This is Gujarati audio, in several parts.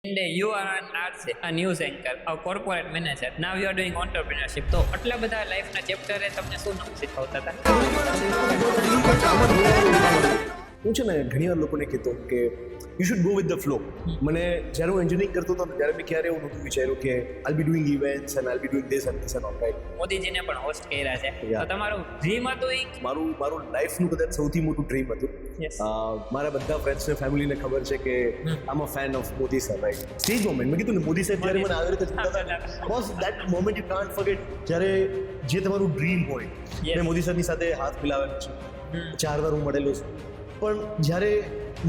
And you are an arts, a news anchor, a corporate manager. Now you are doing entrepreneurship. તો આટલા બધા લાઈફના ચેપ્ટરે તમને શું નવું શીખવતા હતા? હું છે ને ઘણી વાર લોકોને કહેતો કે you should go with the flow. મને જ્યારે હું એન્જિનિયરિંગ કરતો હતો ને ત્યારે મેં ક્યારે એવું નહોતું વિચાર્યું કે I be doing events and I be doing this and this and all right. મોદીજીને પણ હોસ્ટ કર્યા છે. તો તમારું ડ્રીમ હતું એ? મારું લાઈફનું કદાચ સૌથી મોટું ડ્રીમ હતું. મારા બધા ફ્રેન્ડ્સને ફેમિલીને ખબર છે કે આમ અ fan of Modi sir right. Stage moment મેં કીધું ને મોદી સાહેબ જ્યારે મને આવી રીતે જોતા હતા બસ that moment you can't forget. જ્યારે જે તમારું ડ્રીમ હોય મેં મોદી સરની સાથે હાથ મિલાવેલો છે, 4 વાર હું મળેલો છું, પણ જ્યારે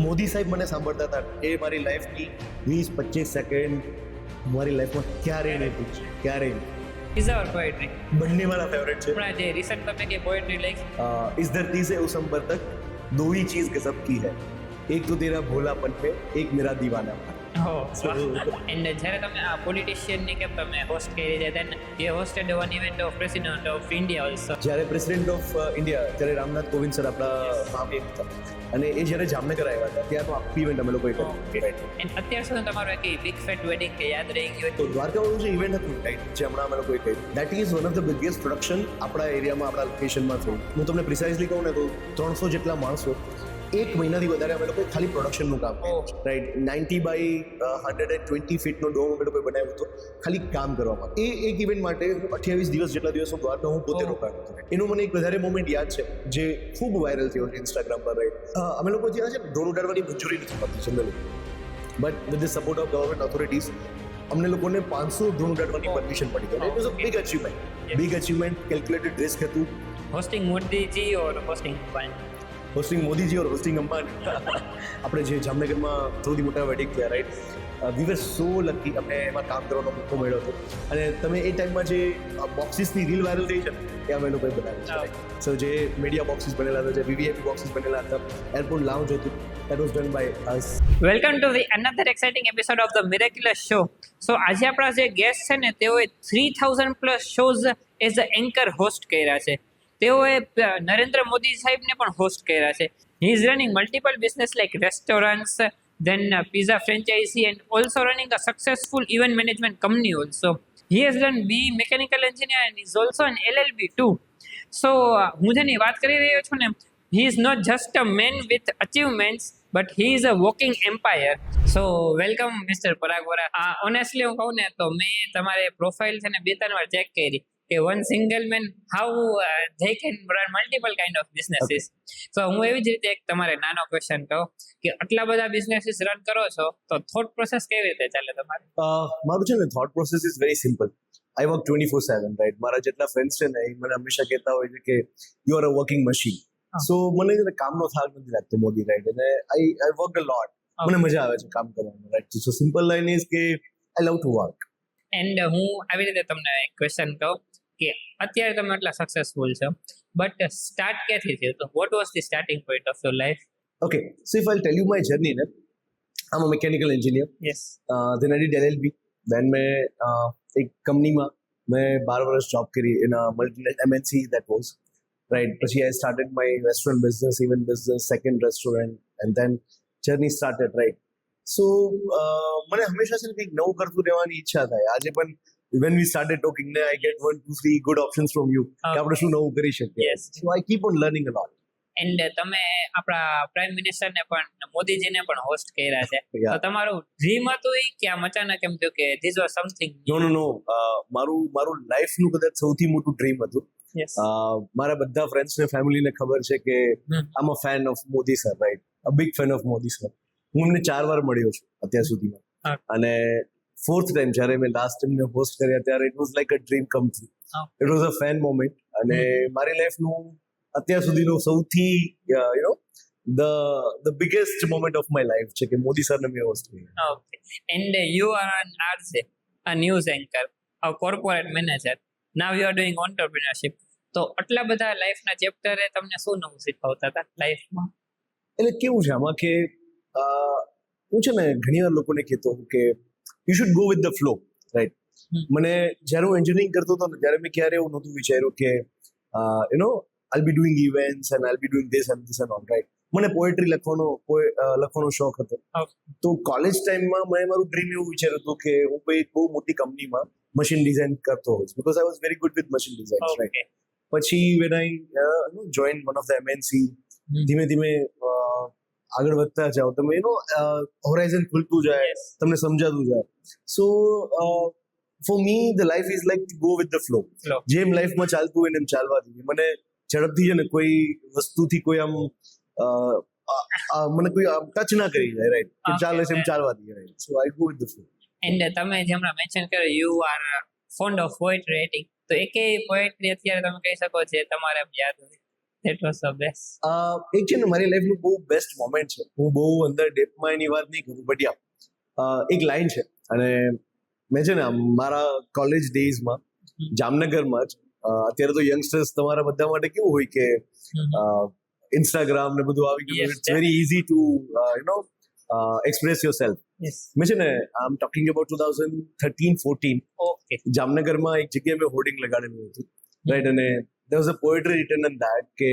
મોદી સાહેબ મને સાંભળતા હતા એ મારી લાઈફની 20-25 સેકન્ડ મારી લાઈફમાં ક્યારેય નહીં પૂછે, ક્યારેય નહીં. ઇઝ અવર પોએટ્રી બંને મારા ફેવરેટ છે. પણ જે રિસન્ટ તમે કે પોએટ્રી લખી, इस धरती से उस अंबर तक दो ही चीज गजब की है, एक तो तेरा भोलापन पे, एक मेरा दीवाना. એન્ડ જ્યારે તમે આ પોલિટિશિયનની કેમ તમે હોસ્ટ કરી રહ્યા હતા ને, એ hosted one event of president of India also. જ્યારે પ્રેસિડેન્ટ ઓફ ઇન્ડિયા ત્યારે રામનાથ કોવિંદ સર આપણા મહામહિમ હતા અને એ જ્યારે જામનગર આવ્યા હતા ત્યારનો આખી ઇવેન્ટ અમે લોકોએ કરી. એન્ડ અત્યાર સુધી તમારું એક બિગ ફેટ વેડિંગ કે યાદ રહી ગયું? તો દ્વારકાવાળું જે ઇવેન્ટ હતું રાઈટ, જે હમણાં અમે લોકોએ કર્યું, that is one of the biggest production આપણા એરિયામાં, આપણા લોકેશનમાં થયું. હું તમને પ્રિસાઇઝલી કહું ને તો 300 જેટલા માણસો એક મહિનાથી વધારે અમે લોકોએ ખાલી પ્રોડક્શનનું કામ કર્યું રાઈટ. 90 બાય 120 ફીટનો ડોમ અમે લોકોએ બનાવ્યો હતો ખાલી કામ કરવામાં. એ એક ઇવેન્ટ માટે 28 દિવસ જેટલા દિવસ હું દ્વારકા હું પોતે રોકાયો હતો. એનું મને એક વધારે મોમેન્ટ યાદ છે જે ખૂબ વાયરલ થયો છે ઇન્સ્ટાગ્રામ પર રાઈટ. અમે લોકો જ્યાં છે ડ્રોન ઉડાડવાની મંજૂરી નથી મળતી generally, but with the support of government authorities અમને લોકોને 500 ડ્રોન ઉડાડવાની પરમિશન મળી ગઈ. It was a big achievement, calculated risk હતું. હોસ્ટિંગ મોદીજી ઓર હોસ્ટિંગ અંબાણી? હોસ્ટિંગ મોદીજી ઓર હોસ્ટિંગ અંબાણી. આપણે જે જામનગરમાં સૌથી મોટા વેડિંગ થયા રાઈટ, વી વર સો લકી, અમને એમાં કામ કરવાનો મોકો મળ્યો હતો. અને તમે એ ટાઈમમાં જે બોક્સિસની રીલ વાયરલ થઈ છે એ અમે લોકોએ બનાવી છે. સો જે મીડિયા બોક્સિસ બનેલા હતા, જે વીવીઆઈપી બોક્સિસ બનેલા હતા, એરપોર્ટ લાઉન્જ હતું, that was done by us. Welcome to the another exciting episode of the miraculous show. So આજે આપણા જે ગેસ્ટ છે ને તેઓએ 3000+ shows as a anchor host કર્યા છે. તેઓએ નરેન્દ્ર મોદી સાહેબને પણ હોસ્ટ કર્યા છે. He is running multiple business like restaurants, then pizza franchisee, and also running a successful event management company also. He has done BE mechanical engineer and is also an LLB too. So હું જેની વાત કરી રહ્યો છું ને, he is not just a man with achievements, but he is a walking empire. So welcome Mr. Parag Vora. Honestly હું કહું ને તો મેં તમારે પ્રોફાઇલ છે ને 2-3 વાર ચેક કરી કે one single man how they can run multiple kind of businesses. So હું એવી જ રીતે એક તમારે નાનો ક્વેશ્ચન કહું કે આટલા બધા બિઝનેસીસ રન કરો છો તો થોટ પ્રોસેસ કેવી રીતે ચાલે તમારે? મારું છે ને thought process is very simple. I work 24/7 right. મારા જેટલા ફ્રેન્ડ્સ છે ને એ મને હંમેશા કહેતા હોય છે કે you are a working machine. So મને છે ને કામનો થાક નથી લાગતો મોદી રાઈટ, અને આઈ વર્ક અ લોટ. મને મજા આવે છે કામ કરવાનું right. So simple line is કે આઈ લવ ટુ વર્ક. એન્ડ હું આવી રીતે તમને એક ક્વેશ્ચન કહું કે અત્યારે તમે એટલા સક્સેસફુલ છો, બટ સ્ટાર્ટ ક્યાંથી થયું? તો vote was the starting point of your life? Okay, so if I'll tell you my journey, I'm a mechanical engineer. Yes. Then I did LLB. Then एक कंपनी में मैं 12 वर्ष जॉब करी in a multinational MNC that was right. પછી I started my restaurant business, event business, second restaurant, and then journey started right. So મને હંમેશા છે ને કંઈક નવું કરતું રહેવાની ઈચ્છા થાય. આજે પણ when we started talking, I get 1, 2, 3 good options from you કે આપણે શું નવું કરી શકીએ. Yes. So I keep on learning a lot. And તમે આપણા પ્રાઇમ મિનિસ્ટરને પણ મોદીજીને પણ હોસ્ટ કર્યા છે. તો તમારું ડ્રીમ હતું એ કે આમ અચાનક એમ થયું કે ધીસ વોઝ સમથિંગ? નો મારું લાઈફનું કદાચ સૌથી મોટું ડ્રીમ હતું. મારા બધા ફ્રેન્ડ્સને ફેમિલીને ખબર છે કે આમ અ fan of Modi sir right, a big fan of Modi sir. હું એમને 4 વાર મળ્યો છું અત્યાર સુધીમાં, અને 4th ટાઈમ જ્યારે મેં લાસ્ટ ટાઈમને હોસ્ટ કર્યા ત્યારે it was like a dream come true. It was a fan moment, અને મારી લાઈફનું અત્યાર સુધીનું સૌથી the biggest moment of my life છે કે મોદી સરને મેં હોસ્ટ કર્યા. Okay. And you are an RJ, a news anchor, a corporate manager. Now you are doing entrepreneurship. તો આટલા બધા લાઈફના ચેપ્ટરે તમને શું નવું શીખવતા હતા લાઈફમાં? એટલે કેવું છે આમાં કે હું છે ને ઘણી વાર લોકોને કહેતો હું કે you should go with the flow right. મને જ્યારે હું એન્જિનિયરિંગ કરતો હતો ને ત્યારે મેં ક્યારે એવું નહોતું વિચાર્યું કે I'll be doing events and I'll be doing this and this and all right. મને પોએટ્રી લખવાનો શોખ હતો. તો કોલેજ ટાઈમમાં મેં મારું ડ્રીમ એવું વિચાર્યું હતું કે હું કોઈ બહુ મોટી કંપનીમાં મશીન ડિઝાઇન કરતો હોઈશ, because I was very good with machine design, right. પછી when I join one of the MNC, ધીમે ધીમે આગળ વધતા જાઓ તમે, હોરાઇઝન ખુલતું જાય, તમને સમજાતું જાય. So for me the life is like to go with the flow. જેમ લાઈફમાં ચાલતું હોય ને એમ ચાલવા દઈએ. મને ઝડપથી છે ને કોઈ વસ્તુથી કોઈ આમ મને કોઈ ટચ ના કરી જાય, રાઈટ, કે ચાલે છે એમ ચાલવા દઈએ, right. So I go with the flow. And તમે જે હમણાં મેન્શન કર્યું you are found of poetry writing, તો એકે પોએટ્રી અત્યારે તમે કહી શકો છો તમારે યાદ હોય ધેટ વોઝ ધ બેસ્ટ? એક છે ને મારી લાઈફનું બહુ બેસ્ટ મોમેન્ટ છે. હું બહુ અંદર ડેપમાં એની વાત નહીં કરું, બટ એક લાઈન છે. અને મેં છે ને મારા કોલેજ ડેઝમાં જામનગરમાં જ, અત્યારે તો યંગસ્ટર્સ તમારા બધા માટે કેવું હોય કે ઇન્સ્ટાગ્રામ ને બધું આવી ગયું, it's very easy to express yourself. મેં છે ને આઈ એમ ટોકિંગ અબાઉટ 2013-14 જામનગરમાં એક જગ્યાએ મેં હોર્ડિંગ લગાડેલું હતું, રાઈટ. અને there was a poetry written in that કે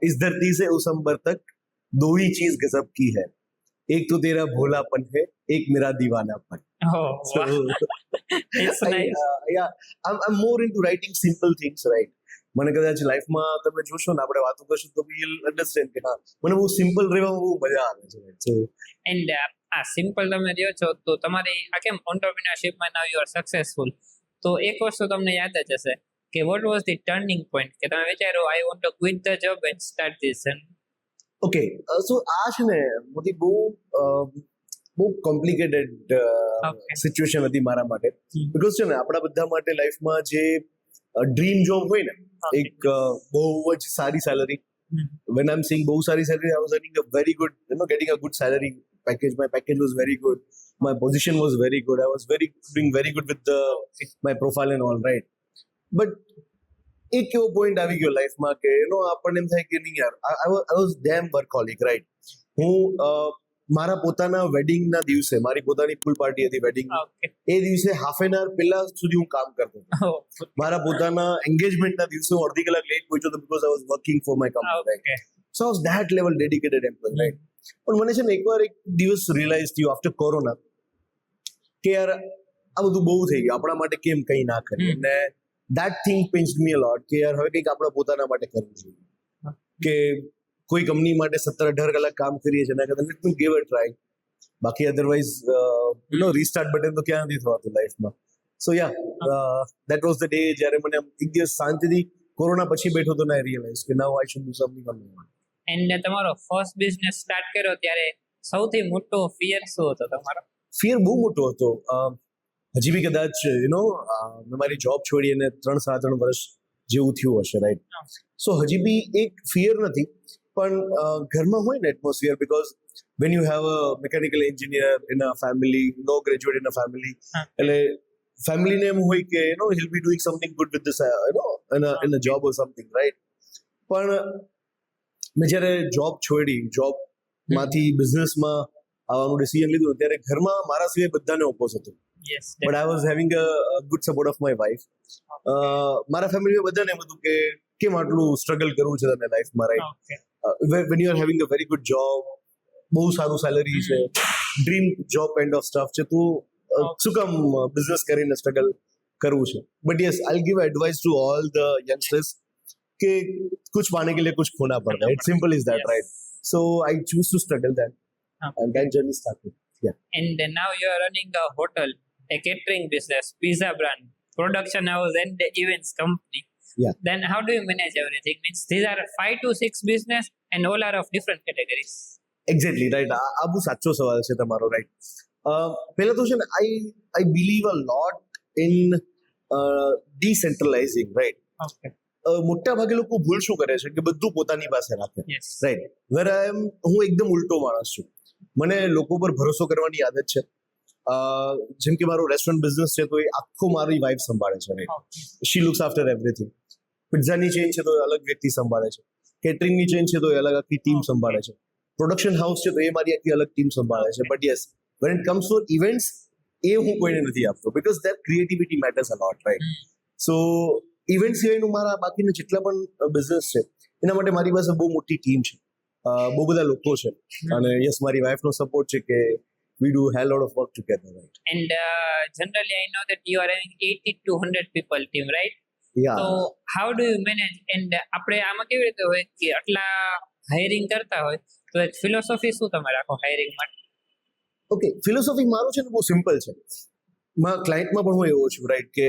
इस धरती से उस अंबर तक दो ही चीज गजब की है, एक तो तेरा भोलापन है, एक मेरा दीवानापन. I'm more into writing simple things, right. મને કદાચ લાઈફમાં તમે જોશો ને આપણે વાતો કરશું તો you'll understand કે હા મને બહુ સિમ્પલ રહેવામાં બહુ મજા આવે છે. સો એન્ડ આ સિમ્પલ તમે રહ્યો છો તો તમારી આ કેમ એન્ટરપ્રિન્યોરશિપમાં નાવ યુ આર સક્સેસફુલ, તો એક વસ્તુ તમને યાદ જ હશે કે what was the turning point કે તમે વિચારો I want to quit the job and start this? Okay, so આ છે ને મોટી બહુ કોમ્પ્લિકેટેડ સિચ્યુએશન હતી મારા માટે. બીકોઝ છે ને આપણા બધા માટે લાઈફમાં જે ડ્રીમ જોબ હોય ને, એક બહુ જ સારી સેલરી. when I'm saying બહુ સારી salary, I was earning a very good, getting a good salary package. My package was very good, my position was very good, I was doing very good with my profile and all, right. But એક એવો પોઈન્ટ આવી ગયો લાઈફમાં કે આપણને એમ થાય કે નહીં યાર, I was damn workaholic, right. હું મારા પોતાના વેડિંગના દિવસે, મારી પોતાની ફૂલ પાર્ટી હતી વેડિંગ, એ દિવસે હાફ એન અવર પહેલા સુધી હું કામ કરતો હતો. મારા પોતાના એન્ગેજમેન્ટના દિવસે હું અડધી કલાક લેટ પહોંચ્યો હતો because I was working for my company, right. So I was that level dedicated employee, right. પણ મને છે ને એકવાર એક દિવસ રિયલાઇઝ થયું આફ્ટર કોરોના કે યાર આ બધું બહુ થઈ ગયું, આપણા માટે કેમ કંઈ ના કરીએ. અને that thing pinched me a lot કે યાર હવે કંઈક આપણા પોતાના માટે કરવું જોઈએ. કે કોઈ કંપની માટે 17-18 કલાક કામ કરીએ છીએ, એના કરતાં let me give a try. બાકી અધરવાઇઝ રીસ્ટાર્ટ બટન તો ક્યાં નથી થવાતું લાઈફમાં. So that was the day જ્યારે મને એક દિવસ શાંતિથી કોરોના પછી બેઠો તો ના રિયલાઇઝ કે now I should do something on my own. And તમારો ફર્સ્ટ બિઝનેસ સ્ટાર્ટ કર્યો ત્યારે સૌથી મોટો ફિયર શું હતો તમારો? ફિયર બહુ મોટો હતો. હજી બી કદાચ મેં મારી જોબ છોડી અને 3-3 વર્ષ જેવું થયું હશે, રાઈટ. સો હજી બી એક ફિયર નથી, પણ ઘરમાં હોય ને atmosphere, because when you have a mechanical engineer in a family, no graduate in a family, એટલે ફેમિલીને એમ હોય કે he'll be doing something good with this in a job or something, right. પણ મેં જ્યારે જોબ છોડી, જોબમાંથી બિઝનેસમાં આવવાનું ડિસિઝન લીધું ત્યારે ઘરમાં મારા સિવાય બધાને ઓપોઝ હતું. But I was having a good support of my wife. મારા ફેમિલીમાં બધાને એમ હતું કે કેમ આટલું સ્ટ્રગલ કરવું છે તને લાઈફમાં, right. when you are having a very good job, બહુ સારું સેલરી છે, dream job kind of stuff છે, તો શું કામ બિઝનેસ કરીને સ્ટ્રગલ કરવું છે. But yes, I give advice to all the youngsters કે कुछ पाने के लिए कुछ खोना पड़ता है. It's simple as that, right? So I choose to struggle that, and that journey started. Yeah. And now you are running a hotel, a catering business, pizza brand, production house, and the events company. Yeah. Then how do you manage everything? Means these are 5 to 6 business and all are of different categories. Exactly, right. આ બહુ સાચો સવાલ છે તમારો, રાઈટ. પહેલા તો છે ને I believe a lot in decentralizing, right. Okay. મોટા ભાગે લોકો ભૂલ શું કરે છે કે બધું પોતાની પાસે રાખે, રાઈટ. હું એકદમ ઉલટો માણસ છું. મને લોકો પર ભરોસો કરવાની આદત છે. જેમ કે મારો રેસ્ટોરન્ટ બિઝનેસ છે તો એ આખો મારી વાઇફ સંભાળે છે, રાઈટ. શી લુક્સ આફ્ટર એવરીથિંગ. પિઝાની ચેન છે તો એ અલગ વ્યક્તિ સંભાળે છે, કેટરિંગની ચેન છે તો એ અલગ આખી ટીમ સંભાળે છે, પ્રોડક્શન હાઉસ છે તો એ મારી આખી અલગ ટીમ સંભાળે છે. But yes, when it comes to events, એ હું કોઈને નથી આપતો because that creativity matters a lot, right. So event સિવાયનું મારા બાકીના જેટલા પણ બિઝનેસ છે એના માટે મારી પાસે બહુ મોટી ટીમ છે. બહુ બધા લોકો છે અને યસ મારી વાઈફનો સપોર્ટ છે કે we do hell lot of work together, right? And generally, I know that you are having 80 to 100 people team, right? Yeah So how do you manage? And આપણે આમાં કેવી રીતે હોય કે આટલા હાયરિંગ કરતા હોય તો એક ફિલોસોફી શું તમે રાખો હાયરિંગ માટે? ઓકે, ફિલોસોફી મારું છે ને બહુ સિમ્પલ છે. ક્લાયન્ટમાં પણ હું એવો છું, રાઈટ, કે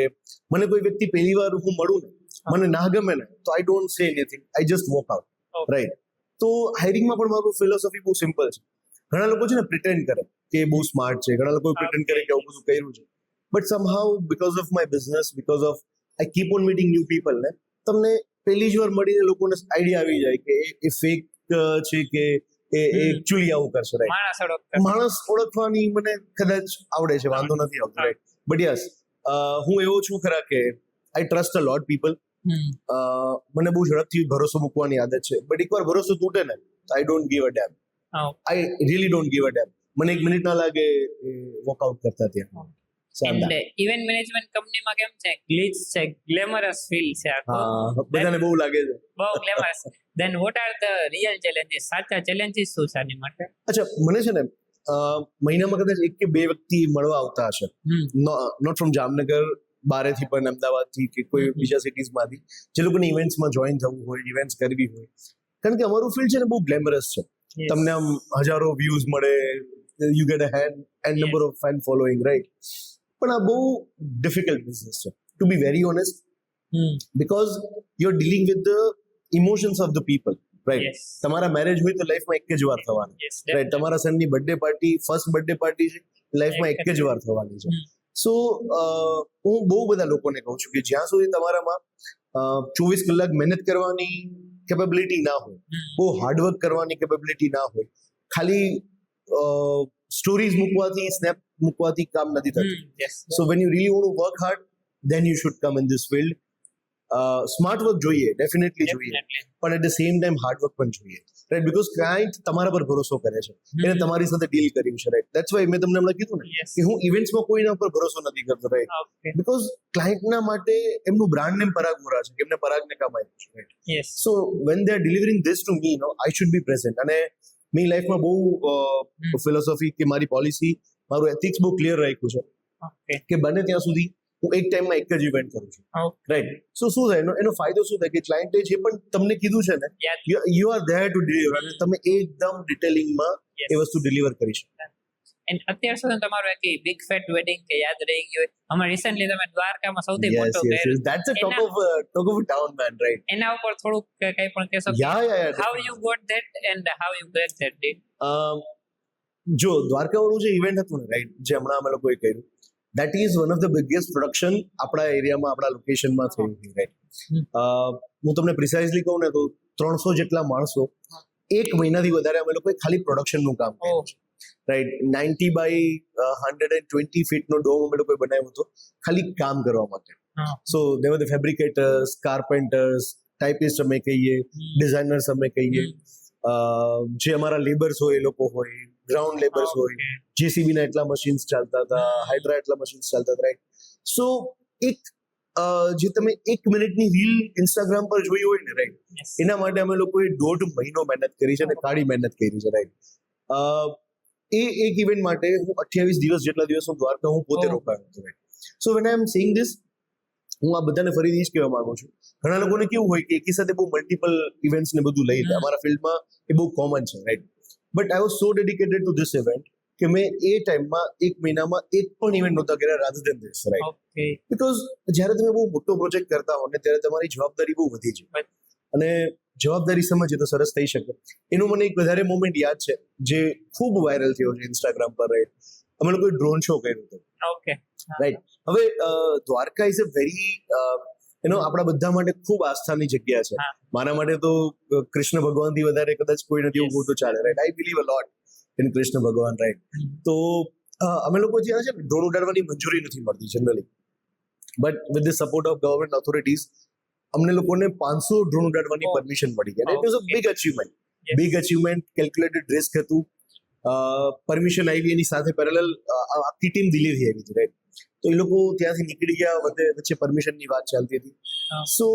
મને કોઈ વ્યક્તિ પહેલી વાર હું મળું ને મને ના ગમે ને તો આઈ ડોન્ટ સે anything, I just walk out, right? તો હાયરિંગમાં પણ મારું ફિલોસોફી બહુ સિમ્પલ છે. ઘણા લોકો છે ને પ્રિટેન્ડ કરે કે બહુ સ્માર્ટ છે, ઘણા લોકો પ્રિટેન્ડ કરે કે આવું બધું કર્યું છે, but સમહાઉ because of my business, because of I keep on meeting new people ને તમને પહેલી જ વાર મળીને લોકોને આઈડિયા આવી જાય કે એ ફેક છે કે એ એકચ્યુઅલી આવું કરશે, રાઈટ? માણસ ઓળખવાની મને કદાચ આવડે છે, વાંધો નથી આવતો, રાઈટ? બટ યસ, હું એવો છું ખરા કે આઈ ટ્રસ્ટ અ લોટ પીપલ. મને બહુ ઝડપથી ભરોસો મૂકવાની આદત છે, બટ એકવાર ભરોસો તૂટે ને I don't give a dam. I really don't give a dam. મને એક મિનિટ ના લાગે વોકઆઉટ કરતા ત્યાં. એન્ડ ઇવેન્ટ મેનેજમેન્ટ કંપનીમાં કેમ છે, ગ્લિચ છે, ગ્લેમરસ ફીલ છે આખો, બધાને બહુ લાગે છે બહુ glamorous. Then what are the real challenges? સાચા ચેલેન્જીસ શું છે આની માટે? અચ્છા, મને છે ને મહિનામાં કદાચ 1 કે 2 વ્યક્તિ મળવા આવતા હશે, નોટ ફ્રોમ જામનગર, બારેથી પણ અમદાવાદથી કે કોઈ બીજા સિટીઝમાંથી, જે લોકોને ઇવેન્ટ્સમાં જોઈન થવું હોય, ઇવેન્ટ્સ કરવી હોય. કારણ કે અમારું ફિલ્ડ છે ને બહુ ગ્લેમરસ છે. તમને આમ હજારો વ્યૂઝ મળે, you get a end number of fan following, right? પણ આ બહુ ડિફિકલ્ટ બિઝનેસ છે, to be very honest, because you are dealing with the emotions of the people, right? તમારા મેરેજ હોય તો લાઈફમાં એક જ વાર થવાનું, રાઈટ? તમારા સનની birthday party, first birthday party છે, લાઈફમાં એક જ વાર થવાની છે. સો હું બહુ બધા લોકોને કહું છું કે જ્યાં સુધી તમારામાં 24 કલાક મહેનત કરવાની કેપેબિલિટી ના હોય, બહુ હાર્ડવર્ક કરવાની કેપેબિલિટી ના હોય, ખાલી સ્ટોરીઝ મૂકવાથી, સ્નેપ મૂકવાથી કામ નથી થતું. So when you really want to work hard, then you should come in this field. Smart work જોઈએ, ડેફિનેટલી જોઈએ, પણ at the same time hard work પણ જોઈએ, રાઈટ? બીકોઝ ક્લાયન્ટ તમારા પર ભરોસો કરે છે, એને તમારી સાથે ડીલ કર્યું છે, રાઈટ? દેટ્સ વાય મેં તમને હમણાં કીધું ને કે હું ઇવેન્ટ્સમાં કોઈના પર ભરોસો નથી કરતો, રાઈટ? બીકોઝ ક્લાયન્ટના માટે એમનું બ્રાન્ડ નેમ પરાગ મોરા છે, કે એમને પરાગને કામ આવ્યું છે, right? So when they are delivering this to me, I should be present. અને મેં લાઈફમાં બહુ ફિલોસોફી કે મારી પોલિસી, મારું એથિક્સ બહુ ક્લિયર રાખ્યું છે કે બને ત્યાં સુધી હું એક ટાઈમમાં એક જ ઇવેન્ટ કરું છું, રાઈટ? સો શું થાય એનો ફાયદો શું થાય કે ક્લાયન્ટે જે પણ તમને કીધું છે ને, you are there to deliver, અને તમે એકદમ ડિટેલિંગમાં એ વસ્તુ ડિલિવર કરી શકો. એન્ડ અત્યાર સુધી તમારું એક બિગ ફેટ વેડિંગ કે યાદ રહી ગયું હોય? હમણાં રિસેન્ટલી તમે દ્વારકામાં સૌથી મોટો કર્યો, that's a talk of town, man, right? એના ઉપર થોડુંક કંઈ પણ કહેશો? How you got that and how you break that deal? જો દ્વારકાવાળું જે ઇવેન્ટ હતું ને, રાઈટ, જે હમણાં અમે લોકોએ કર્યું, that is one of the biggest production આપણા એરિયામાં, આપણા લોકેશનમાં થયું છે, રાઈટ? હું તમને પ્રિસાઇઝલી કહું ને તો 300 જેટલા માણસો, 1 મહિનાથી વધારે અમે લોકોએ ખાલી પ્રોડક્શનનું કામ કર્યું છે, રાઈટ? 90 by 120 ફીટનો ડોમ અમે લોકોએ બનાવ્યો હતો ખાલી કામ કરવા માટે. સો દે વર ધ ફેબ્રિકેટર્સ, કાર્પેન્ટર્સ, ટાઇપિસ્ટ અમે કહીએ, ડિઝાઇનર્સ અમે કહીએ, જે અમારા લેબર્સ હોય એ લોકો હોય, ગ્રાઉન્ડ લેબર્સ હોય, જેસીબી ના એટલા મશીન્સ ચાલતા હતા, હાઇડ્રા એટલા મશીન્સ ચાલતા હતા, રાઈટ? સો એક જે તમે 1 મિનિટની રીલ ઇન્સ્ટાગ્રામ પર જોઈ હોય ને, રાઈટ, એના માટે અમે લોકોએ 1.5 મહિનો મહેનત કરી છે અને કાળી મહેનત કરી છે, રાઈટ? એ એક ઇવેન્ટ માટે હું 28 દિવસ જેટલા દિવસ હું દ્વારકા હું પોતે રોકાયો હતો, right? So when I am saying this, હું આ બધાને ફરીથી જ કહેવા માંગુ છું, ઘણા લોકોને કેવું હોય કે એકી સાથે બહુ મલ્ટિપલ ઇવેન્ટ્સ ને બધું લઈ લે, અમારા ફિલ્ડમાં એ બહુ કોમન છે, right? But I was so dedicated two this event કે મેં એ ટાઈમમાં 1 મહિનામાં એક પણ ઇવેન્ટ નહોતા કર્યા rather then this, right? Because જ્યારે તમે બહુ મોટો પ્રોજેક્ટ કરતા હો ને ત્યારે તમારી જવાબદારી બહુ વધી છે, અને જવાબદારી સમજીએ તો સરસ થઈ શકે. એનું મને એક વધારે મોમેન્ટ યાદ છે જે ખૂબ વાયરલ થયો છે ઇન્સ્ટાગ્રામ પર, રાઈટ? અમે લોકોએ ડ્રોન શો કર્યો હતો, રાઈટ? હવે દ્વારકા ઇઝ અ વેરી આપણા બધા માટે ખૂબ આસ્થાની જગ્યા છે. મારા માટે તો કૃષ્ણ ભગવાનથી વધારે કદાચ કોઈ નથી એવું તો ચાલે, right? I believe a lot in Krishna ભગવાન, રાઈટ? તો અમે લોકો જ્યાં છે ડ્રોન ઉડાડવાની મંજૂરી નથી મળતી generally, but with the support of government authorities અમને લોકોને 500 ડ્રોન ઉડાડવાની પરમિશન મળી ગઈ. It was a big achievement, calculated risk હતું, પરમિશન આવી, એની સાથે પેરેલલ આખી ટીમ દિલ્હીથી આવી હતી, રાઈટ? તો એ લોકો ત્યાંથી નીકળી ગયા, વચ્ચે પરમિશનની વાત ચાલતી હતી. So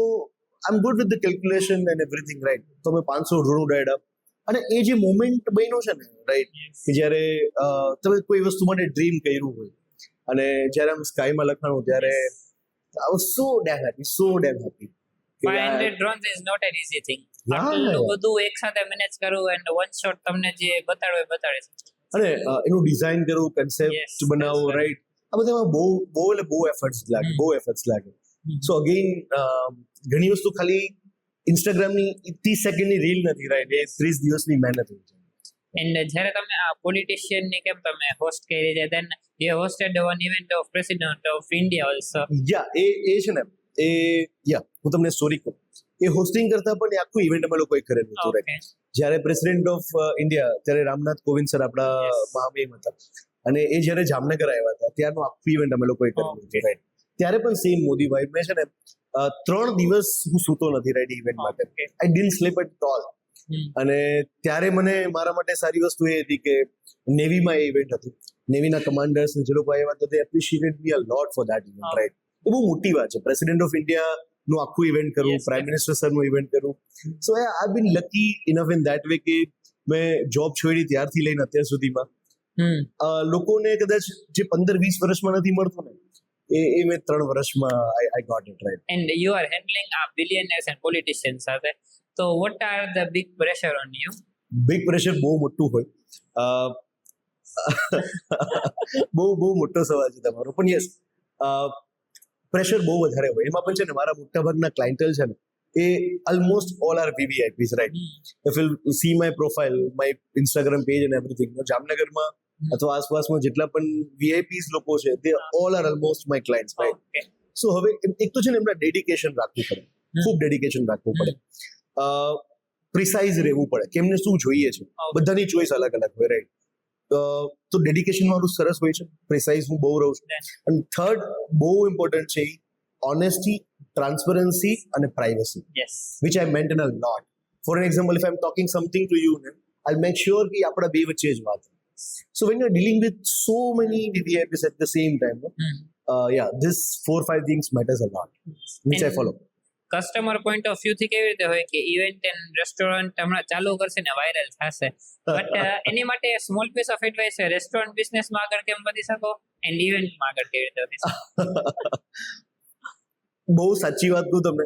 I am good with the calculation and everything, right? તો અમે 500 ડ્રોન ઉડાડ્યા, અને એ જે મોમેન્ટ બન્યો છે ને રાઈટ, કે જ્યારે તમે કોઈ વસ્તુ માટે ડ્રીમ કર્યું હોય અને જ્યારે આમ સ્કાયમાં લખાણું ત્યારે I was so damn happy. 500 drones is not an easy thing. આટલું બધું એક સાથે મેનેજ કરવું and one shot તમને જે બતાડો એ બતાડે છે. અને એનું ડિઝાઇન કરવું, કન્સેપ્ટ બનાવવું, રાઈટ, આ બધામાં બહુ એફર્ટ્સ લાગે. સો અગેન ઘણી વસ્તુ ખાલી ઇન્સ્ટાગ્રામની 30 સેકન્ડની રીલ નથી, રાઈટ, એ 30 દિવસની મહેનત હોય છે. એન્ડ જ્યારે તમે આ પોલિટિશિયન ની કેમ તમે હોસ્ટ કરી છે, then you hosted one event of president of India also. એ છે ને હું તમને સ્ટોરી કહું. એ હોસ્ટિંગ કરતા પણ એ આખું ઇવેન્ટ અમે લોકોએ કરેલું હતું, રાઈટ. જ્યારે પ્રેસિડેન્ટ ઓફ ઇન્ડિયા ત્યારે રામનાથ કોવિંદ સર આપણા મહામહિમ હતા, અને એ જ્યારે જામનગર આવ્યા હતા ત્યારનું આખું ઇવેન્ટ અમે લોકોએ કરેલું હતું, રાઈટ. ત્યારે પણ સેમ મોદી વાઇબ. મેં છે ને 3 દિવસ હું સૂતો નથી, રાઈટ, ઇવેન્ટ માટે. I didn't sleep at all. અને ત્યારે મને મારા માટે સારી વસ્તુ એ હતી કે નેવીમાં એ ઇવેન્ટ હતું. નેવીના કમાન્ડર્સ જે લોકો આવ્યા હતા તે appreciated me a lot for that event, right. એ બહુ મોટી વાત છે પ્રેસિડેન્ટ ઓફ ઇન્ડિયા નું આખું ઇવેન્ટ કરવું, પ્રાઇમ મિનિસ્ટર સર નું ઇવેન્ટ કરવું. So I been lucky enough in that way કે મેં જોબ છોડી ત્યારથી લઈને અત્યાર સુધીમાં લોકોને કદાચ જે 15-20 વર્ષમાં નથી મળતું ને એ મેં 3 વર્ષમાં I got it, right. And you are handling આ બિલિયનર્સ એન્ડ પોલિટિશિયન્સ સાથે, તો what are the big pressure on you? Big pressure બહુ મોટું હોય. બહુ મોટો સવાલ છે તમારો, પણ યસ, પ્રેશર બહુ વધારે હોય. એમાં પણ છે ને મારા મોટાભાગના ક્લાયન્ટલ છે ને એ almost all are VVIPs, right. If you see my profile, my Instagram page and everything, જામનગરમાં અથવા આસપાસમાં જેટલા પણ VIPs લોકો છે તે all are almost my clients, right. So હવે એક તો છે ને એમના ડેડિકેશન રાખવું પડે, ખૂબ ડેડિકેશન રાખવું પડે, પ્રિસાઇઝ રહેવું પડે કે એમને શું જોઈએ છે. બધાની ચોઈસ અલગ અલગ હોય, રાઈટ. તો ડેડિકેશન મારું સરસ હોય છે, પ્રિસાઇઝ હું બહુ રહું છું. અને થર્ડ બહુ ઇમ્પોર્ટન્ટ છે ઓનેસ્ટી, ટ્રાન્સપરન્સી અને privacy, which I maintain a lot. For an example, if I am talking something to you ને આઈ મેક શ્યોર કે આપણા બે વચ્ચે જ વાત. So when you are dealing with so many VVIPs at the same time, this 4-5 things matters a lot, which I follow. Customer point of view થી કેવી રીતે હોય કે ઇવેન્ટ એન્ડ રેસ્ટોરન્ટ હમણાં ચાલુ કરશે ને વાયરલ થશે, બટ એની માટે સ્મોલ પીસ ઓફ એડવાઇસ છે, રેસ્ટોરન્ટ બિઝનેસમાં આગળ કેમ વધી શકો એન્ડ ઇવેન્ટમાં આગળ કેવી રીતે વધી શકો? બહુ સાચી વાત કહું તમને,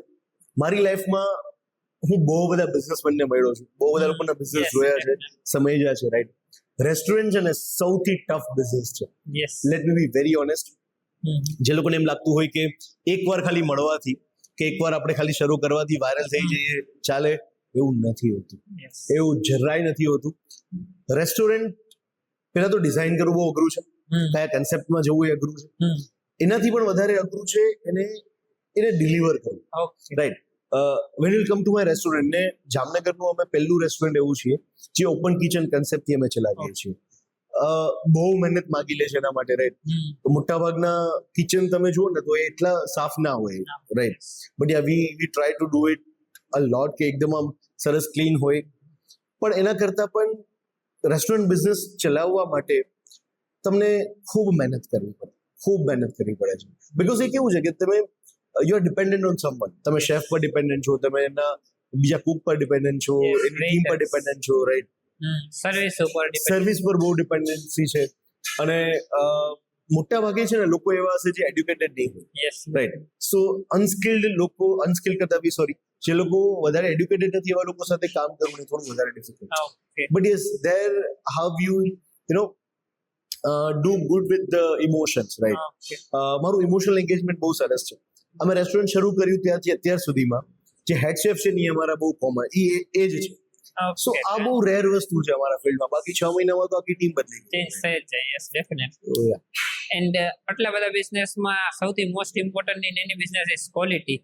મારી લાઈફમાં હું બહુ બધા બિઝનેસમેનને મળ્યો છું, બહુ બધા લોકોના બિઝનેસ જોયા છે, સમજ્યા છે, રાઈટ. રેસ્ટોરન્ટ છે ને સૌથી ટફ બિઝનેસ છે, લેટ મી બી વેરી ઓનેસ્ટ. જે લોકોને એમ લાગતું હોય કે એકવાર ખાલી મળવાથી કે એકવાર આપણે ખાલી શરૂ કરવાથી વાયરલ થઈ જઈએ ચાલે, એવું નથી હોતું, એવું જરાય નથી હોતું. રેસ્ટોરન્ટ પહેલા તો ડિઝાઇન કરવું બહુ અઘરું છે, કયા કન્સેપ્ટમાં જવું એ અઘરું છે, એનાથી પણ વધારે અઘરું છે એને ડિલિવર કરવું, right. When you come to my restaurant, ને જામનગરનું અમે પહેલું રેસ્ટોરન્ટ એવું છીએ જે ઓપન કિચન કન્સેપ્ટથી અમે ચલાવીએ છીએ. બહુ મહેનત માગી લે છે એના માટે, રાઈટ. મોટાભાગના કિચન તમે જુઓ ને તો એ એટલા સાફ ના હોય, right. But we try to do it a lot કે એકદમ આમ સરસ ક્લીન હોય. પણ એના કરતાં પણ રેસ્ટોરન્ટ બિઝનેસ ચલાવવા માટે તમને ખૂબ મહેનત કરવી પડે છે. બિકોઝ એ કેવું છે કે તમે you are dependent on someone. તમે શેફ પર ડિપેન્ડન્ટ છો, તમે એના બીજા કુક પર ડિપેન્ડન્ટ છો, એની ટીમ પર ડિપેન્ડન્ટ છો, રાઈટ. સર્વિસ પર બહુ ડિપેન્ડન્સી છે. અને મોટા ભાગે છે ને લોકો એવા હશે જે એડ્યુકેટેડ નહીં હોય, રાઈટ. સો અનસ્કિલ્ડ કરતા બી જે લોકો વધારે એડ્યુકેટેડ નથી એવા લોકો સાથે કામ કરવું થોડું વધારે ડિફિકલ્ટ છે. But yes, there how you know do good with the emotions, right. મારું ઇમોશનલ એન્ગેજમેન્ટ બહુ સરસ છે. અમે રેસ્ટોરન્ટ શરૂ કર્યું ત્યારથી અત્યાર સુધીમાં જે હેડ શેફ છે ને એ અમારા બહુ કોમન એ જ છે. સો આ બહુ રેર વસ્તુ છે અમારા ફિલ્ડમાં. બાકી 6 મહિનામાં તો આખી ટીમ બદલી ગઈ. એન્ડ આટલા બધા બિઝનેસમાં સૌથી most important in any business is quality.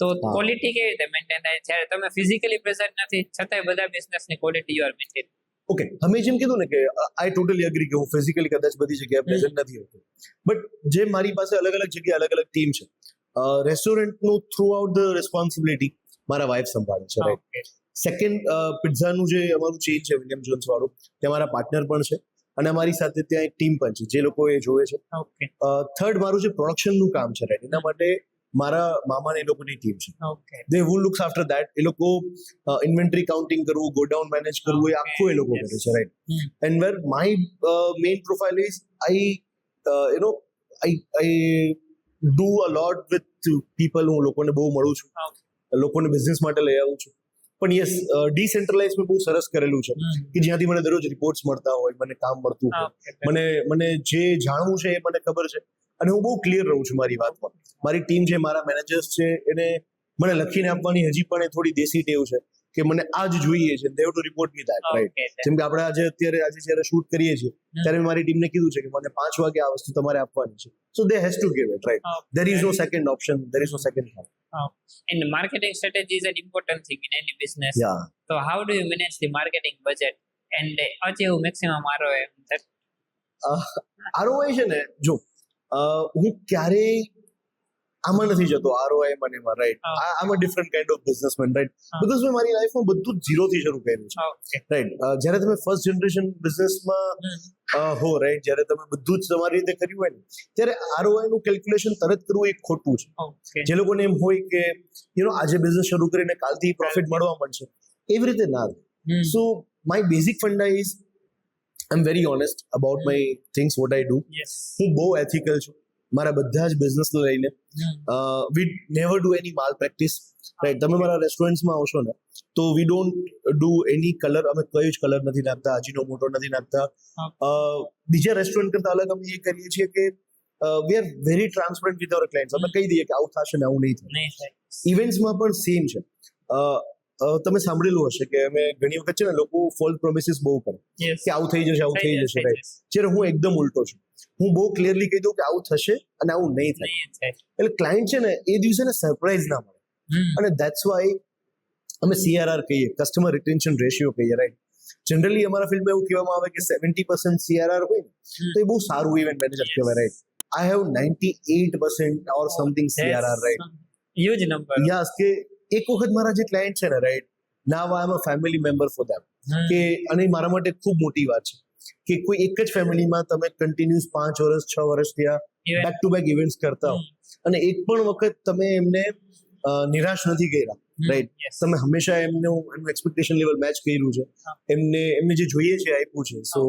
તો ક્વોલિટી કેવી રીતે મેન્ટેન થાય જ્યારે તમે ફિઝિકલી પ્રેઝન્ટ નથી છતાંય બધા બિઝનેસની quality you are maintain? Okay, અમે જેમ કીધું ને કે આઈ ટોટલી એગ્રી કે હું ફિઝિકલી કદાચ બધી જગ્યાએ પ્રેઝન્ટ નથી હોતો, બટ જે મારી પાસે અલગ અલગ જગ્યાએ અલગ અલગ ટીમ છે. રેસ્ટોરન્ટનું થ્રુ આઉટ ધ રિસ્પોન્સિબિલિટી મારા વાઇફ સંભાળે છે, રાઈટ. સેકન્ડ, પિઝાનું જે અમારું ચેઇન છે વિલિયમ જોન્સ વાળું, તે મારા પાર્ટનર પણ છે અને અમારી સાથે ત્યાં એક ટીમ પણ છે જે લોકો એ જોવે છે. થર્ડ, મારું જે પ્રોડક્શનનું કામ છે, રાઈટ, એના માટે મારા મામાને એ લોકોની ટીમ છે. Okay they who looks after that. એ લોકો ઇન્વેન્ટરી કાઉન્ટિંગ કરવું, ગોડાઉન મેનેજ કરવું, એ આખું એ લોકો કરે છે, right. And where my main profile is I do a lot with people. હું લોકોને બહુ મળું છું, લોકોને બિઝનેસ માટે લઈ આવું છું. પણ યસ, ડિસેન્ટ્રલાઇઝ મેં બહુ સરસ કરેલું છે કે જ્યાંથી મને દરરોજ રિપોર્ટ્સ મળતા હોય, મને કામ મળતું હોય, મને જે જાણવું છે એ મને ખબર છે, અને હું બહુ ક્લિયર રહું છું મારી વાતમાં. મારી ટીમ છે, મારા મેનેજર્સ છે, એને મને લખીને આપવાની હજી પણ એ થોડી દેશી ટેવ છે કે મને આ જ જોઈએ છે, they have to report me that, right? જેમ કે આપણે આજે જ્યારે શૂટ કરીએ છીએ ત્યારે મેં મારી ટીમને કીધું છે કે મને 5 વાગે આ વસ્તુ તમારે આપવાની છે. So they has to give it, right? There is no second option, there is no second thought. And marketing strategy is an important thing in any business. Yeah. So how do you manage the marketing budget and achieve maximum ROI? ROI છે ને, જો હું ક્યારેય આમાં નથી જતો ROI મને એમાં, રાઈટ. આમ અ different kind of businessman, right. Because મેં મારી લાઈફમાં બધું જ ઝીરોથી શરૂ કર્યું છે, રાઈટ. જ્યારે તમે ફર્સ્ટ જનરેશન બિઝનેસમાં હો, રાઈટ, જ્યારે તમે બધું જ તમારી રીતે કર્યું હોય ને, ત્યારે ROI નું કેલ્ક્યુલેશન તરત કરવું એક ખોટું છે. જે લોકોને એમ હોય કે આજે બિઝનેસ શરૂ કરીને કાલથી પ્રોફિટ મળવા મળશે, એવી રીતે ના. સો my basic funda is I am very honest about my things what I do. હું બહુ એથિકલ છું મારા બધા જ બિઝનેસને લઈને. વી નેવર ડુ એની માલ પ્રેક્ટિસ, રાઈટ. તમે મારા રેસ્ટોરન્ટ્સમાં આવશો ને તો we don't do any colour, અમે કઈ જ કલર નથી નાખતા, અજીનોમોટો નથી નાખતા. બીજા રેસ્ટોરન્ટ કરતા અલગ અમે એ કરીએ છીએ કે we are very transparent with our clients. અમે કહી દઈએ કે આવું થશે ને આવું નહીં થાય. ઇવેન્ટ્સમાં પણ સેમ છે. તમે સાંભળેલું હશે કે અમે ઘણી વખત છે ને લોકો ફોલ્સ પ્રોમિસીસ બહુ કરે કે આવું થઈ જશે, આવું થઈ જશે, રાઈટ. જ્યારે હું એકદમ ઉલટો છું, હું બહુ ક્લિયરલી કહી દઉં કે આવું થશે અને આવું નહીં થાય. એટલે ક્લાયન્ટ છે ને એ દિવસે ને સરપ્રાઈઝ ના મળે. અને ધેટ્સ વાય અમે CRR કહીએ, કસ્ટમર રિટેન્શન રેશિયો કહીએ, રાઈટ. જનરલી અમારા ફિલ્ડમાં એવું કહેવામાં આવે કે 70% CRR હોય ને તો એ બહુ સારું ઇવેન્ટ મેનેજર કહેવાય, right. I have 98% or something CRR, right. Huge number. Yes, કે એક વખત મારા જે ક્લાયન્ટ છે ને, right, now I am a family member for them. કે અને મારા માટે ખૂબ મોટી વાત છે કે કોઈ એક જ ફેમિલીમાં તમે કન્ટિન્યુઅસ 5 વર્ષ 6 વર્ષ ત્યાં બેક ટુ બેક ઇવેન્ટ્સ કરતા હો અને એક પણ વખત તમે એમને નિરાશ નથી કર્યા, રાઈટ. તમે હંમેશા એમનું એક્સપેક્ટેશન લેવલ મેચ કર્યું છે, એમને જે જોઈએ છે આપ્યું છે. So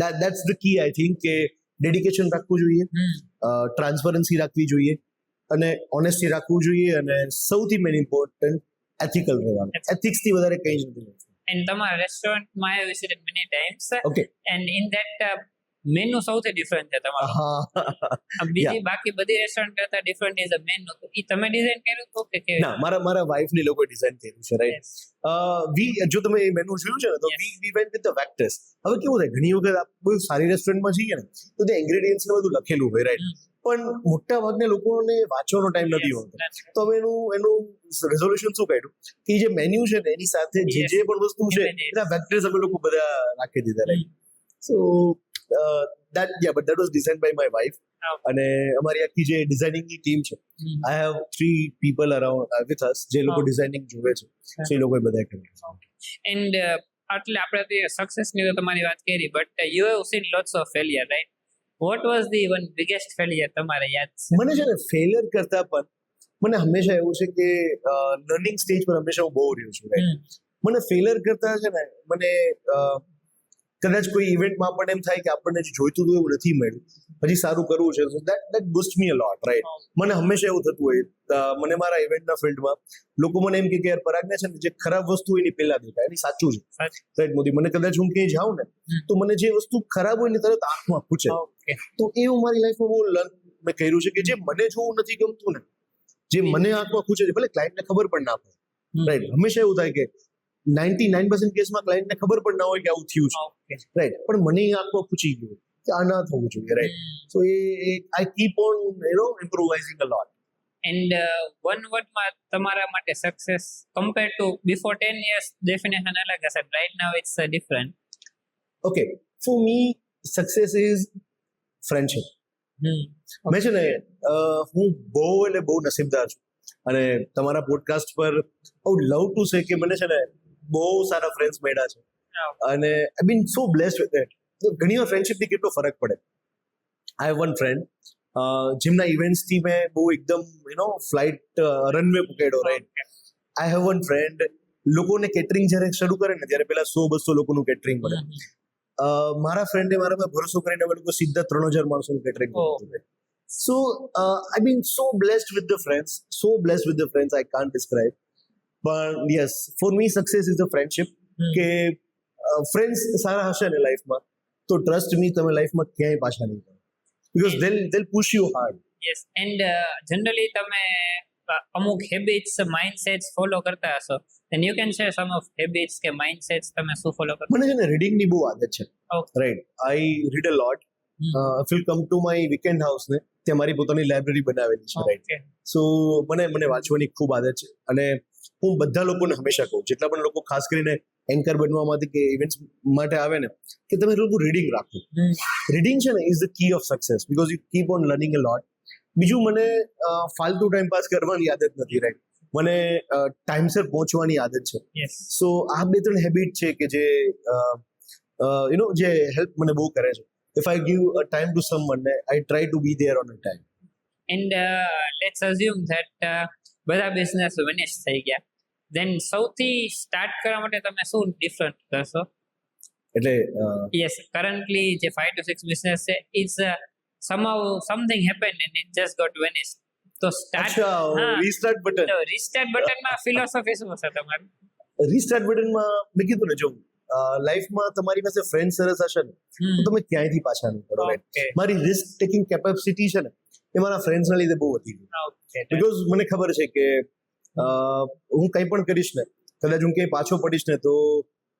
that's the key, I think, કે ડેડિકેશન રાખવું જોઈએ, ટ્રાન્સપરન્સી રાખવી જોઈએ, અને ઓનેસ્ટી રાખવું જોઈએ, અને સૌથી મેન ઇમ્પોર્ટન્ટ એથિકલ રહેવાનું. એથિક્સ થી વધારે કંઈ જ નથી. And તમારા રેસ્ટોરન્ટમાં I visited many times. Okay. And in that menu સૌથી ડિફરન્ટ છે તમારું. બીજી બાકી બધી રેસ્ટોરન્ટ કરતા ડિફરન્ટ ઇઝ અ મેનુ. ઈ તમે ડિઝાઇન કર્યું તો કે ના, મારા વાઇફ ની લોકો ડિઝાઇન કર્યું છે, રાઈટ. જો તમે એ મેનુ જોયું છે ને તો we went with the vectors. હવે કેવું થાય, ઘણી વખત આપ કોઈ સારી રેસ્ટોરન્ટમાં જઈએ ને તો તે ઇન્ગ્રેડિયન્ટ્સ ને બધું લખેલું હોય, રાઈટ. પણ મોટા ભાગના લોકોને વાંચવાનો ટાઈમ નથી હોતો. તો હવે એનું રેઝોલ્યુશન શું કાઢ્યું કે જે મેન્યુ છે ને એની સાથે જે પણ વસ્તુ છે એના વેક્ટર્સ અમે લોકો બધા રાખી દીધા, right. So that was designed by my wife. અને અમારી આખી જે ડિઝાઇનિંગની ટીમ છે, I have 3 people around with us જે લોકો ડિઝાઇનિંગ જોવે છે, સો એ લોકો બધા કરે છે. એન્ડ એટલે આપણે સક્સેસની તો તમારી વાત કરી, but you have seen lots of failure, right. Vote was the one biggest failure તમારે યાદ છે? મને છે ને ફેલિયર કરતા પણ મને હંમેશા એવું છે કે લર્નિંગ સ્ટેજ પર હંમેશા હું બહુ રહ્યો છું, રાઈટ. મને ફેલિયર કરતા છે ને મને કદાચ કોઈ ઇવેન્ટમાં આપણને એમ થાય કે આપણને જે જોઈતું હતું એવું નથી મળ્યું, હજી સારું કરવું છે, so that boost me a lot, right. મને હંમેશા એવું થતું હોય, મને મારા ઇવેન્ટના ફિલ્ડમાં લોકો મને એમ કે યાર પરાગને છે ને જે ખરાબ વસ્તુ હોય એની પહેલા દેખાય, એની સાચું છે, રાઈટ. મોદી, મને કદાચ હું ક્યાંય જાઉં ને તો મને જે વસ્તુ ખરાબ હોય ને તરત આંખમાં પૂછે. તો એ હું મારી લાઈફમાં બહુ લર્ન મેં કર્યું છે કે જે મને જોવું નથી ગમતું ને, જે મને આંખમાં પૂછે છે, ભલે ક્લાયન્ટને ખબર પણ ના પડે, રાઈટ. હંમેશા એવું થાય કે 99% કેસમાં ક્લાયન્ટને ખબર પણ ના હોય કે આવું થયું છે, રાઈટ. પણ મને એ આંખમાં પૂછી ગયું કે આ ના થવું જોઈએ, રાઈટ. સો એ I keep on improvising a lot. And one વર્ડમાં તમારા માટે success compare to before 10 years definition અલગ હશે, right now it's different. Okay, for me success is friendship. મેં છે ને હું બહુ નસીબદાર છું, અને તમારા પોડકાસ્ટ પર I would love to say કે મને છે ને બહુ સારા ફ્રેન્ડ્સ મળ્યા છે, અને આઈ been so blessed with it. ઘણી વાર ફ્રેન્ડશિપથી કેટલો ફરક પડે. આઈ હેવ વન ફ્રેન્ડ જેમના ઇવેન્ટ્સથી મેં બહુ એકદમ ફ્લાઇટ રનવે પકડ્યો, right. I have one friend, લોકોને કેટરિંગ જ્યારે શરૂ કરે ને ત્યારે પેલા 100-200 લોકોનું કેટરિંગ મળે. મારા ફ્રેન્ડે મારા પર ભરોસો કરીને અમે લોકો સીધા 3000 માણસોનું કેટરિંગ કર્યું. So I been so blessed with the friends, I can't describe. પણ yes, for me success is the friendship. કે ફ્રેન્ડ્સ સારા હશે ને લાઈફમાં તો ટ્રસ્ટ મી તમે લાઈફમાં ક્યાંય પાછા નહીં કરો, because they'll push you hard. Yes, and generally તમે અમુક હેબિટ્સ, માઇન્ડસેટ્સ ફોલો કરતા હશો, then you can share some of habits કે માઇન્ડસેટ્સ તમે શું ફોલો કરતા? મને છે ને રીડિંગની બહુ આદત છે, Okay. Right. I read a lot. If you come to my weekend house ને, ત્યાં મારી પોતાની લાઇબ્રેરી બનાવેલી છે, રાઈટ. Okay. સો મને વાંચવાની ખૂબ આદત છે. અને હું બધા લોકોને હંમેશા કહું, જેટલા પણ લોકો ખાસ કરીને એન્કર બનવા માટે કે ઇવેન્ટ્સ માટે આવે ને, કે તમે લોકો રીડિંગ રાખો. રીડિંગ છે ને is the key of success, because you keep on learning a lot. બીજું, મને ફાલતુ ટાઈમ પાસ કરવાની આદત નથી, રાઈટ. મને ટાઈમસર પહોંચવાની આદત છે. Yes. સો આ 2-3 હેબિટ છે કે જે જે હેલ્પ મને બહુ કરે છે. If I give a time to someone, I try to be there on a time. And let's assume that બધા બિઝનેસ વિનિશ થઈ ગયા, then સૌથી સ્ટાર્ટ કરવા માટે તમે શું ડિફરન્ટ કરશો? એટલે યસ, કરન્ટલી જે 5 to 6 બિઝનેસ છે, it's somehow something happened and it just got vanished. તો સ્ટાર્ટ, રીસ્ટાર્ટ બટન. તો રીસ્ટાર્ટ બટનમાં ફિલોસોફી શું છે તમારી? રીસ્ટાર્ટ બટનમાં મેં કીધું ને, જો લાઈફમાં તમારી પાસે ફ્રેન્ડ સરસ હશે ને તો તમે ક્યાંયથી પાછા નહીં પડો. Okay. મારી રિસ્ક ટેકિંગ કેપેસિટી છે ને એ મારા ફ્રેન્ડ્સના લીધે બહુ વધી ગઈ. Okay. બીકોઝ મને ખબર છે કે હું કંઈ પણ કરીશ ને, કદાચ હું ક્યાંય પાછો પડીશ ને તો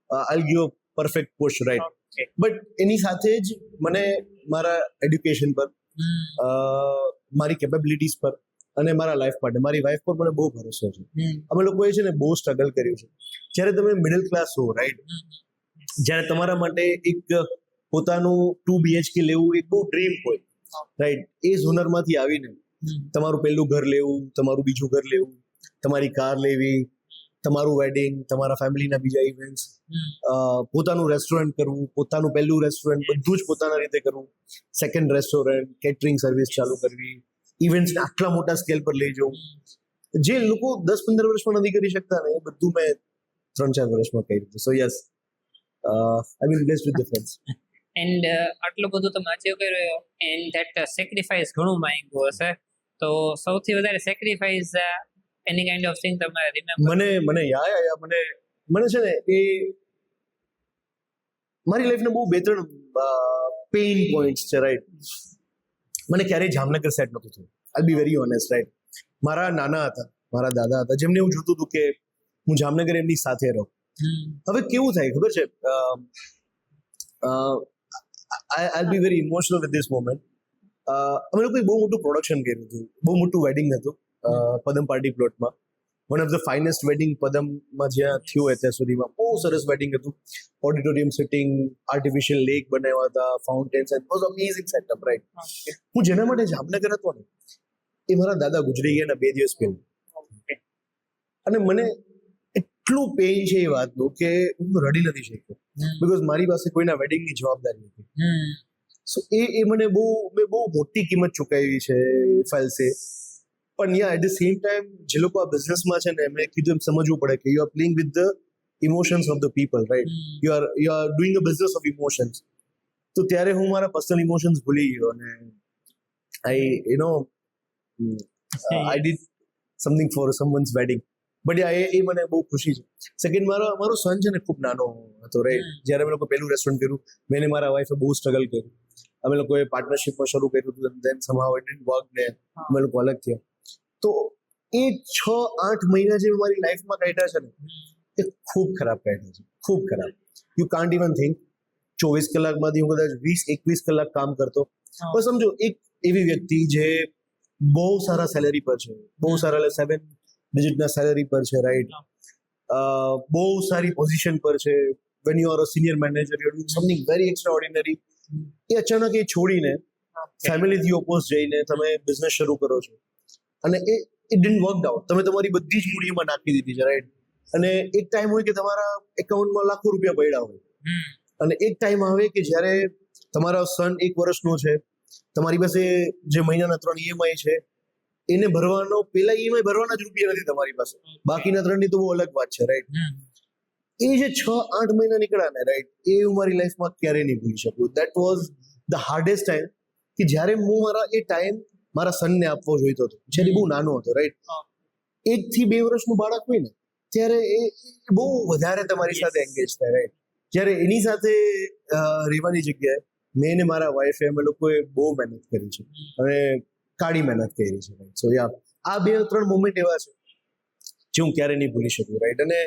I give perfect push, right. Okay. But એની સાથે જ મને મારા એડ્યુકેશન પર, મારી કેપેબિલિટીઝ પર અને મારા લાઈફ માટે, મારી વાઈફ પર મને બહુ ભરોસો છે. અમે લોકોએ છે ને બહુ સ્ટ્રગલ કર્યું છે. જ્યારે તમે મિડલ ક્લાસ હો, રાઈટ, જ્યારે તમારા માટે એક પોતાનું 2 BHK લેવું એક બહુ ડ્રીમ હોય, રાઈટ. એ ઝોનરમાંથી આવીને તમારું પહેલું ઘર લેવું, તમારું બીજું ઘર લેવું, તમારી કાર લેવી, તમારું વેડિંગ, તમારા ફેમિલીના બીજા ઇવેન્ટ્સ, પોતાનું રેસ્ટોરન્ટ કરવું, પોતાનું પહેલું રેસ્ટોરન્ટ બધું જ પોતાના રીતે કરવું, સેકન્ડ રેસ્ટોરન્ટ, કેટરિંગ સર્વિસ ચાલુ કરવી, ઇવેન્ટ્સને આટલા મોટા સ્કેલ પર લઈ જવું, જે લોકો 10-15 વર્ષમાં નથી કરી શકતા ને, એ બધું મેં 3-4 વર્ષમાં કરી દીધું. સો yes, I mean blessed with the friends. And આટલું બધું તમે અચીવ કર્યું, એન્ડ ધેટ સેક્રિફાઈસ ઘણું માંગ્યું હશે, તો સૌથી વધારે sacrifice any kind of thing તમે રિમેમ્બર? મને મને છે ને એ મારી લાઈફના બહુ 2-3 પેઇન પોઈન્ટ્સ છે, રાઈટ. મને ક્યારેય જામનગર સેટ નહોતું થયું. આઈ બી વેરી ઓનેસ્ટ, રાઈટ. મારા નાના હતા, મારા દાદા હતા, જેમને હું જોતું હતું કે હું જામનગર એમની સાથે રહું. હવે કેવું થાય ખબર છે, I be very emotional with this moment. અમે લોકોએ બહુ મોટું પ્રોડક્શન કર્યું હતું, બહુ મોટું વેડિંગ હતું પદમ પાર્ટી પ્લોટમાં. One of the finest wedding પદમમાં જ્યાં થયું હોય ત્યાં સુધીમાં બહુ સરસ વેડિંગ હતું. ઓડિટોરિયમ સિટિંગ, આર્ટિફિશિયલ લેક બનાવ્યા હતા, fountains, and was amazing setup, right. હું જેના માટે જામનગર હતો ને, એ મારા દાદા ગુજરી ગયા 2 દિવસ પહેલા. અને મને એટલું પેઇન છે એ વાતનું કે હું રડી નથી શક્યો, બીકોઝ મારી પાસે કોઈના વેડિંગની જવાબદારી નથી. સો એ મેં બહુ મોટી કિંમત ચૂકવી છે, ફેલસે. પણ યા એટ ધ સેમ ટાઈમ જે લોકો આ બિઝનેસમાં છે ને, એમને કીધું એમ સમજવું પડે કે you are playing with the emotions of the people, right. You are doing a business of emotions. તો ત્યારે હું મારા પર્સનલ ઇમોશન્સ ભૂલી ગયો અને I did something for someone's wedding. But એ મને બહુ ખુશી છે. સેકન્ડ, મારો સન છે ને ખૂબ નાનો હતો, રાઈટ. જ્યારે અમે લોકો પહેલું રેસ્ટોરન્ટ કર્યું, મેં મારા વાઈફે બહુ સ્ટ્રગલ કર્યું. અમે લોકોએ પાર્ટનરશિપમાં શરૂ કર્યું હતું, દેન સમહાઉ ઇટ ડિડન્ટ વર્ક ને અમે લોકો અલગ થયા. તો એ 6-8 મહિના જે મારી લાઈફમાં કાઢ્યા છે ને, એ ખૂબ ખરાબ કાઢ્યા છે, ખૂબ ખરાબ. You can't even think. 24 કલાકમાંથી હું કદાચ 20-21 કલાક કામ કરતો. બસ સમજો, એક એવી વ્યક્તિ જે બહુ સારા સેલેરી પર છે, બહુ સારા 7 ડિજિટના સેલેરી પર છે, રાઈટ. બહુ સારી પોઝિશન પર છે. When you are a senior manager, you are doing something very extraordinary. એ અચાનક એ છોડીને ફેમિલીથી ઓપોઝ જઈને તમે બિઝનેસ શરૂ કરો છો, અને એ ડિડન્ટ વર્ક આઉટ. તમે તમારી બધી જ મૂડી એમાં નાખી દીધી છે, રાઈટ. અને એક ટાઈમ હોય કે તમારા એકાઉન્ટમાં લાખો રૂપિયા પડ્યા હોય, અને એક ટાઈમ આવે કે જ્યારે તમારા સન 1 વર્ષનો છે, તમારી પાસે જે મહિનાના 3 EMI છે એને ભરવાનો પેલા EMI ભરવાના જ રૂપિયા નથી તમારી પાસે, બાકીના 3ની તો બહુ અલગ વાત છે, રાઈટ? એ જે 6-8 મહિના નીકળ્યા ને, રાઈટ, એ હું મારી લાઈફમાં ક્યારેય નહીં ભૂલી શકું. That was the hardest time, કે જ્યારે હું મારા એ ટાઈમ મારા સનને આપવો જોઈતો હતો, જ્યારે બહુ નાનો હતો, રાઈટ? 1 થી 2 વર્ષનું બાળક હોય ને ત્યારે એ બહુ વધારે તમારી સાથે એંગેજ થાય, રાઈટ? જ્યારે એની સાથે રહેવાની જગ્યાએ મેં ને મારા વાઈફે અમે લોકોએ બહુ મહેનત કરી છે અને કાળી મહેનત કરી છે, રાઈટ? સો યા, આ 2-3 મોમેન્ટ એવા છે જે હું ક્યારે નહીં ભૂલી શકું, રાઈટ? અને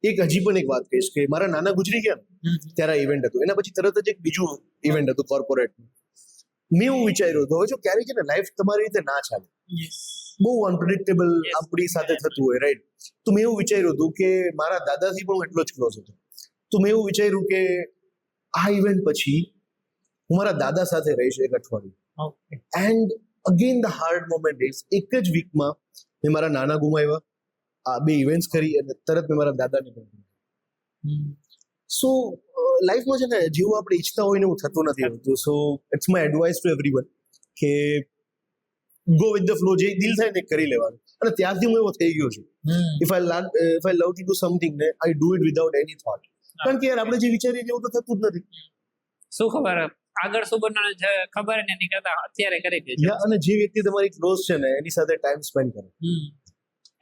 હજી પણ એક વાત કહીશ કે મારા નાના ગુજરી ગયા ને ત્યારે આ ઇવેન્ટ હતું, એના પછી તરત જ એક બીજું ઇવેન્ટ હતું કોર્પોરેટનું. મેં એવું વિચાર્યું હતું, હવે જો ક્યારેક છે ને લાઈફ તમારી રીતે ના ચાલે, બહુ અનપ્રિડિક્ટેબલ આપણી સાથે થતું હોય, રાઈટ? તો મેં એવું વિચાર્યું હતું કે મારા દાદાથી પણ હું એટલો જ ક્લોઝ હતો, તો મેં એવું વિચાર્યું કે આ ઇવેન્ટ પછી હું મારા દાદા સાથે રહીશ 1 અઠવાડિયું. And again the hard moment is, એક જ વીકમાં મેં મારા નાના ગુમાવ્યા, આ 2 ઇવેન્ટ્સ કરી અને તરત મેં મારા દાદાને પણ. સો લાઈફમાં છે ને જેવું આપણે ઈચ્છતા હોય ને એવું થતું નથી હોતું. So it's my advice to everyone કે ગો વિથ ધ ફ્લો, જે દિલ થાય ને કરી લેવાનું. અને ત્યારથી હું એવો થઈ ગયો છું. If I love to do something ને I do it without any thought. કારણ કે યાર આપણે જે વિચારીએ એવું તો થતું જ નથી. શું ખબર આગળ શું બનવાનું છે ખબર ને એની કરતા અત્યારે કરી દેજો. અને જે વ્યક્તિ તમારી ક્લોઝ છે ને એની સાથે ટાઈમ સ્પેન્ડ કરો.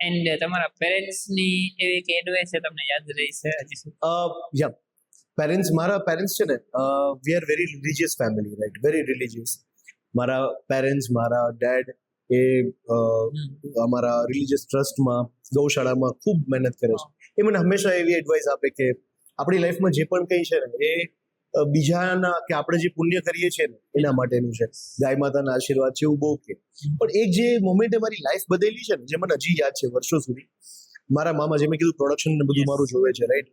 એન્ડ તમારા પેરેન્ટ્સ ની એવી કે એડવાઇસ છે તમને યાદ રહી છે હજી સુધી? યા, મારા પેરેન્ટ્સ છે ને, we are very religious family, right? Very religious. મારા પેરેન્ટ્સ, મારા ડેડ એ અમારા રિલિજિયસ ટ્રસ્ટમાં, ગૌશાળામાં ખૂબ મહેનત કરે છે. એ મને હંમેશા એવી એડવાઇસ આપે કે આપણી લાઈફમાં જે પણ કંઈ છે ને એ બીજાના, કે આપણે જે પુણ્ય કરીએ છીએ ને એના માટેનું છે, ગાય માતાના આશીર્વાદ છે, એવું બહુ કે. પણ એક જે મોમેન્ટે મારી લાઈફ બદલી છે ને, જે મને હજી યાદ છે વર્ષો સુધી, મારા મામા, જે મેં કીધું પ્રોડક્શન ને બધું મારું જોવે છે, રાઈટ?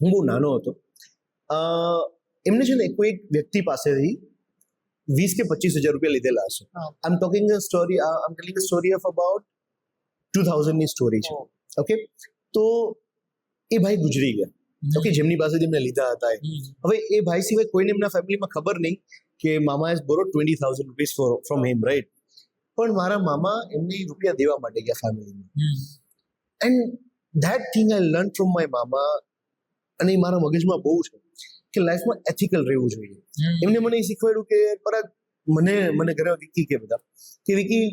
હું બહુ નાનો હતો, એમને છે ને કોઈ એક વ્યક્તિ પાસેથી 20 કે 25 હજાર રૂપિયા લીધેલા હશે. I am telling a story of about 2000 ની સ્ટોરી છે, ઓકે? તો એ ભાઈ ગુજરી ગયા, ઓકે, જેમની પાસેથી એમને લીધા હતા. હવે એ ભાઈ સિવાય કોઈને એમના ફેમિલીમાં ખબર નહીં કે મામા has borrowed 20,000 rupees from him, right? પણ મારા મામા એમને રૂપિયા દેવા માટે ગયા ફેમિલીમાં. And that thing I learn from my મામા. અને એ મારા મગજમાં બહુ છે કે લાઈફમાં એથિકલ રહેવું જોઈએ. એમને મને એ શીખવાડ્યું કે પરાગ, મને ઘરે વિકી કે બધા કે વિકી,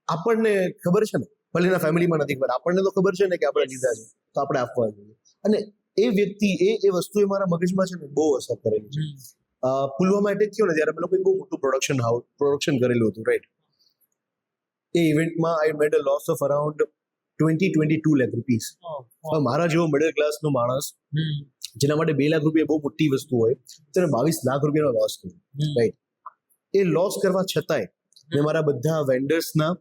આપણને ખબર છે ને, ભલે એના ફેમિલીમાં નથી ખબર, આપણને તો ખબર છે ને કે આપણે લીધા છે તો આપણે આપવા જોઈએ. અને એ વ્યક્તિ એ વસ્તુએ મારા મગજમાં છે ને બહુ અસર કરેલી છે. પુલવામા એટેક થયો ને ત્યારે અમે લોકોએ બહુ મોટું પ્રોડક્શન કરેલું હતું, રાઈટ? એ ઇવેન્ટમાં I made a loss of around 22 lakh rupees. મારા જેવો મિડલ ક્લાસનો માણસ જેના માટે 2 લાખ રૂપિયા બહુ મોટી વસ્તુ હોય, તેને 22 લાખ રૂપિયાનો લોસ કર્યો, રાઈટ? એ લોસ કરવા છતાંય મેં મારા બધા વેન્ડર્સના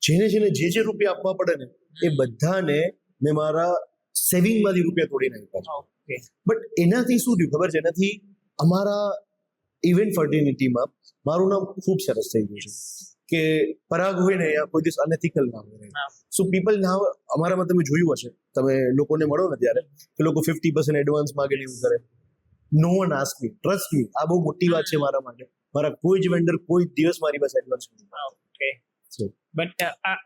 જેને જે રૂપિયા આપવા પડે ને એ બધાને મેં મારા સેવિંગમાંથી રૂપિયા તોડી નાખ્યા. બટ એનાથી શું થયું ખબર છે? એનાથી અમારા ઇવેન્ટ ફર્ટિનિટીમાં મારું નામ ખૂબ સરસ થઈ ગયું છે કે પરાગ હોય ને કોઈ દિવસ અનએથિકલ ના હોય. સો પીપલ ના, અમારામાં તમે જોયું હશે, તમે લોકોને મળો ને ત્યારે કે લોકો 50% એડવાન્સ માગે ને એવું કરે. No one ask me, trust me, આ બહુ મોટી વાત છે મારા માટે. મારા કોઈ જ વેન્ડર કોઈ દિવસ મારી પાસે એડવાન્સ નથી. બટ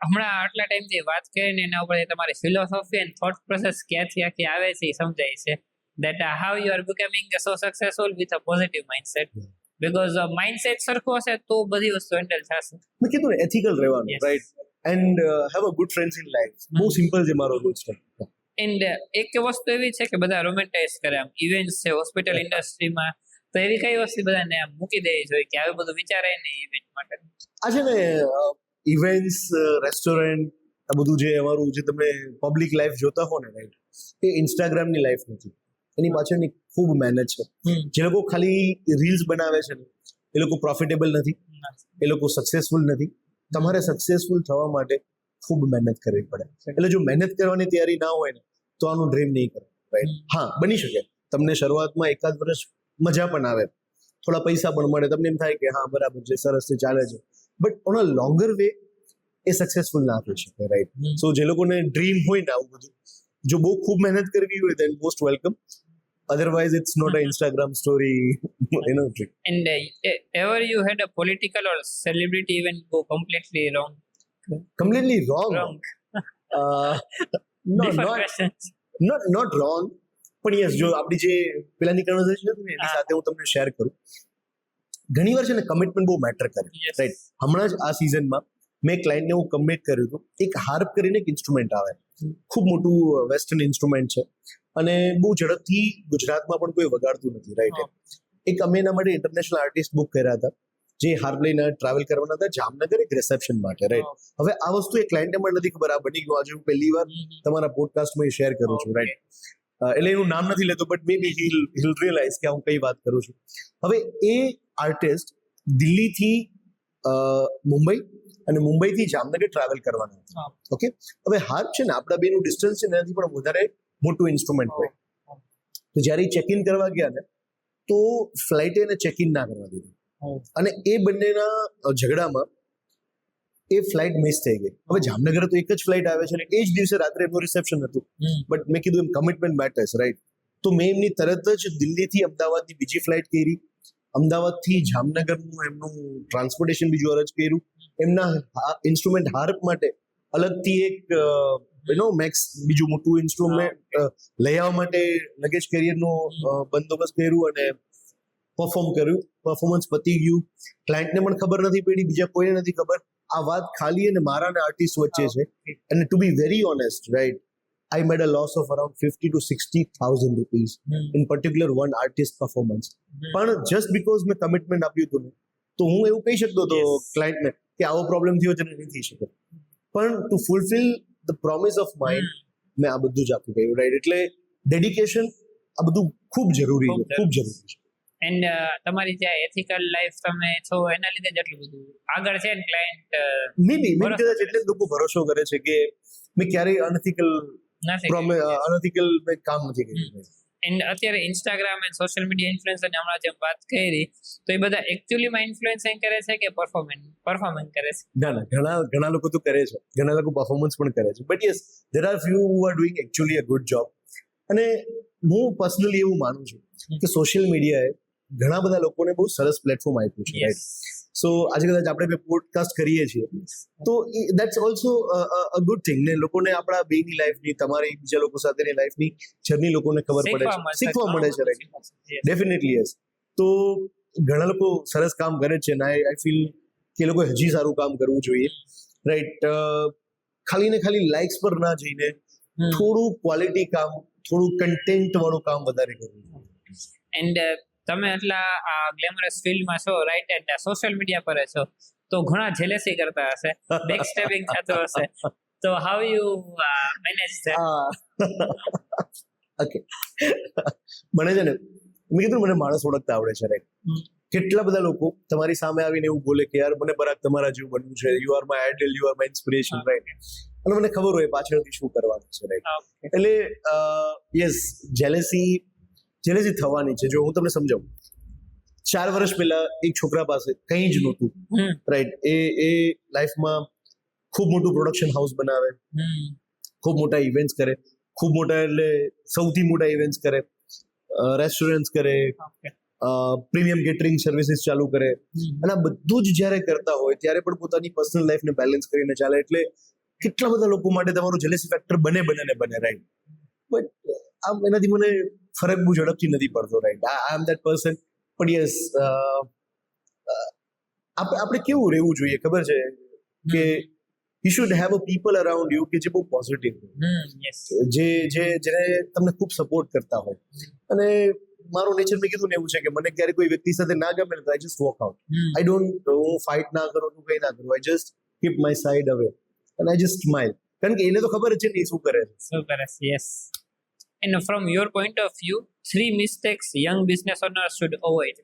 હમણાં આટલા ટાઈમથી વાત કરીને એના ઉપર તમારી ફિલોસોફી એન્ડ થોટ પ્રોસેસ ક્યાંથી આખી આવે છે એ સમજાય છે. that how you are becoming so successful with a positive mindset, because mindset સરખો હશે તો બધી વસ્તુ હેન્ડલ થશે. મેં કીધું ને, એથિકલ રહેવાનું, right? And have a good friends in life. બહુ સિમ્પલ છે મારો રૂલ છે. એન્ડ એક વસ્તુ એવી છે કે બધા રોમેન્ટાઇઝ કરે આમ ઇવેન્ટ્સ છે હોસ્પિટલ ઇન્ડસ્ટ્રીમાં, તો એવી કઈ વસ્તુ બધાને આમ મૂકી દેવી જોઈએ કે આવી બધું વિચારે નહીં ઇવેન્ટ માટે? આ છે ને ઇવેન્ટ્સ, રેસ્ટોરન્ટ, આ બધું જે અમારું જે તમે પબ્લિક લાઈફ જોતા હો ને, રાઈટ, એ ઇન્સ્ટાગ્રામની લાઈફ નથી. એની પાછળની ખૂબ મહેનત છે. જે લોકો ખાલી રીલ્સ બનાવે છે ને એ લોકો પ્રોફિટેબલ નથી, એ લોકો સક્સેસફુલ નથી. તમારે સક્સેસફુલ થવા માટે ખૂબ મહેનત કરવી પડે. એટલે જો મહેનત કરવાની તૈયારી ના હોય ને તો આનું ડ્રીમ નહીં કરો, રાઈટ? હા, બની શકે તમને શરૂઆતમાં 1-8 વર્ષ મજા પણ આવે, થોડા પૈસા પણ મળે, તમને એમ થાય કે હા બરાબર છે, સરસ છે, ચાલે છે. But on a longer way A successful ના થઈ શકે, રાઈટ? સો જે લોકોને ડ્રીમ હોય ને આવું બધું, જો બહુ ખૂબ મહેનત કરવી હોય then most welcome. Otherwise, it's not an Instagram story, trick. And ever you had a political or celebrity event go completely wrong? Completely wrong. Wrong. Uh, no, Different not questions. not wrong. પણ યસ જો આપણી જે પેલાની કન્વર્સેશન હતી ને એની સાથે હું તમને શેર કરું. ઘણી વાર છે ને કમિટમેન્ટ બહુ મેટર કરે, Yes. રાઈટ? હમણાં જ આ સિઝનમાં મેં ક્લાયન્ટને હું કમિટ કર્યું હતું. એક હાર્પ કરીને એક ઇન્સ્ટ્રુમેન્ટ આવે, ખૂબ મોટું વેસ્ટર્ન ઇન્સ્ટ્રુમેન્ટ છે અને બહુ ઝડપથી ગુજરાતમાં પણ કોઈ વગાડતું નથી, રાઈટ? એક અમે એના માટે ઇન્ટરનેશનલ આર્ટિસ્ટ બુક કર્યા હતા જે હાર્પ લઈને ટ્રાવેલ કરવાના હતા જામનગર એક રિસેપ્શન માટે, રાઈટ? હવે આ વસ્તુ એ ક્લાયન્ટને પણ નથી ખબર, આ બની ગયું આજે હું પહેલી વાર તમારા પોડકાસ્ટમાં શેર કરું છું, રાઈટ? એટલે એનું નામ નથી લેતો, but maybe he'll realise કે હું કઈ વાત કરું છું. હવે એ આર્ટિસ્ટ દિલ્હીથી મુંબઈ અને મુંબઈથી જામનગર ટ્રાવેલ કરવાના હતા, ઓકે? હવે હાર્પ છે ને આપણા બેનું ડિસ્ટન્સ છે ને એનાથી પણ વધારે મોટું ઇન્સ્ટ્રુમેન્ટ હોય. તો જ્યારે ચેક ઇન કરવા ગયા ને તો ફ્લાઇટે એને ચેક ઇન ના કરવા દીધું અને એ બંનેના ઝઘડામાં એ ફ્લાઇટ મિસ થઈ ગઈ. હવે જામનગર તો એક જ ફ્લાઇટ આવે છે અને એ જ દિવસે રાત્રે એમનું રિસેપ્શન હતું, બટ મેં કીધું એમ કમિટમેન્ટ મેટર્સ, રાઈટ? તો મેં એમની તરત જ દિલ્હીથી અમદાવાદની બીજી ફ્લાઇટ કરી, અમદાવાદથી જામનગરનું એમનું ટ્રાન્સપોર્ટેશન બીજું અરેન્જ કર્યું, એમના ઇન્સ્ટ્રુમેન્ટ હાર્પ માટે અલગથી એક મેક્સ બીજું મોટું ઇન્સ્ટ્રુમેન્ટ લઈ આવવા માટે લગેજ કેરિયરનું બંદોબસ્ત કર્યું અને પરફોર્મ કર્યું. પરફોર્મન્સ પતી ગયું, ક્લાયન્ટને પણ ખબર નથી પડી, બીજા કોઈને નથી ખબર. આ વાત ખાલી અને મારા અને આર્ટિસ્ટ વચ્ચે છે. અને to be very honest, right, I made a loss of around 50 to 60,000 rupees in particular one artist performance. પણ just because મેં કમિટમેન્ટ આપ્યું હતું ને તો હું એવું કહી શકતો હતો ક્લાયન્ટને કે આવો પ્રોબ્લેમ થયો છે નહીં થઈ શકે, પણ to fulfil the promise of mind મેં આ બધું જ આપી ગયું, રાઈટ? એટલે ડેડિકેશન આ બધું ખૂબ જરૂરી છે, ખૂબ જરૂરી છે. એન્ડ તમારી જે એથિકલ લાઈફ તમે છો એના લીધે જ એટલું બધું આગળ છે ને ક્લાયન્ટ મે કદાચ એટલે જ લોકો ભરોસો કરે છે કે મેં ક્યારેય અનએથિકલ મેં કામ નથી કર્યું. એન્ડ અત્યારે ઇન્સ્ટાગ્રામ એન્ડ સોશિયલ મીડિયા ઇન્ફ્લુએન્સરની હમણાં જેમ વાત કરી તો એ બધા એકચ્યુઅલીમાં ઇન્ફ્લુએન્સિંગ કરે છે કે પરફોર્મન્સ કરે છે? ઘણા લોકો તો કરે છે, ઘણા લોકો પરફોર્મન્સ પણ કરે છે, but yes there are few who are doing actually a good job. અને હું પર્સનલી એવું માનું છું કે સોશિયલ મીડિયાએ ઘણા બધા લોકોને બહુ સરસ પ્લેટફોર્મ આપ્યું છે, રાઈટ? સો આજે કદાચ આપણે પોડકાસ્ટ કરીએ છીએ તો that's also a good thing ને લોકોને આપણા બેની લાઈફની, તમારી બીજા લોકો સાથેની લાઈફની જર્ની લોકોને ખબર પડે છે, શીખવા મળે છે, રાઈટ? Definitely yes. તો ઘણા લોકો સરસ કામ કરે છે ને આઈ ફીલ કે એ લોકોએ હજી સારું કામ કરવું જોઈએ, રાઈટ? ખાલી ને ખાલી લાઇક્સ પર ના જઈને થોડું ક્વોલિટી કામ, થોડું કન્ટેન્ટ વાળું કામ વધારે કરવું. એન્ડ તમે એટલા આ ગ્લેમરસ ફિલ્ડમાં છો, રાઈટ? એન્ડ સોશિયલ મીડિયા પર છો તો ઘણા જેલેસી કરતા હશે, બેક સ્ટેપિંગ થતો હશે, તો how you manage that? Okay, મને છે ને મેં કીધું મને માણસ ઓળખતા આવડે છે, રાઈટ? કેટલા બધા લોકો તમારી સામે આવીને એવું બોલે કે યાર મને બરાક તમારા જેવું બનવું છે, you are my idol, you are my inspiration, right? અને મને ખબર હોય પાછળથી શું કરવાનું છે, રાઈટ? એટલે યસ, જેલેસી થવાની છે. જો હું તમને સમજાવું, 4 વર્ષ પહેલા એક છોકરા પાસે કંઈ જ નહોતું, રાઈટ? એ લાઈફમાં ખૂબ મોટું પ્રોડક્શન હાઉસ બનાવે, ખૂબ મોટા ઇવેન્ટ્સ કરે, ખૂબ મોટા એટલે સૌથી મોટા ઇવેન્ટ્સ કરે, રેસ્ટોરન્ટ્સ કરે, પ્રીમિયમ કેટરિંગ સર્વિસીસ ચાલુ કરે, અને આ બધું જ જ્યારે કરતા હોય ત્યારે પણ પોતાની પર્સનલ લાઈફને બેલેન્સ કરીને ચાલે. એટલે કેટલા બધા લોકો માટે તમારું જેલેસી ફેક્ટર બને, રાઈટ? બટ આમ એનાથી મને ફરક બહુ ઝડપથી નથી પડતો, right? I am that person. પણ યસ, આપણે કેવું રહેવું જોઈએ ખબર છે કે you should have a people around you કે જે બહુ પોઝિટિવ હોય, જેને તમને ખૂબ સપોર્ટ કરતા હોય. અને મારું નેચર મેં કીધું ને એવું છે કે મને ક્યારે કોઈ વ્યક્તિ સાથે ના ગમે તો I just walk out. I don't, હું ફાઇટ ના કરું, હું કંઈ ના કરું, I just keep my side અવે એન્ડ આઈ જસ્ટ સ્માઇલ. કારણ કે એને તો ખબર છે ને એ શું કરે છે. Yes. And from your point of view, 3 mistakes young business owners should avoid.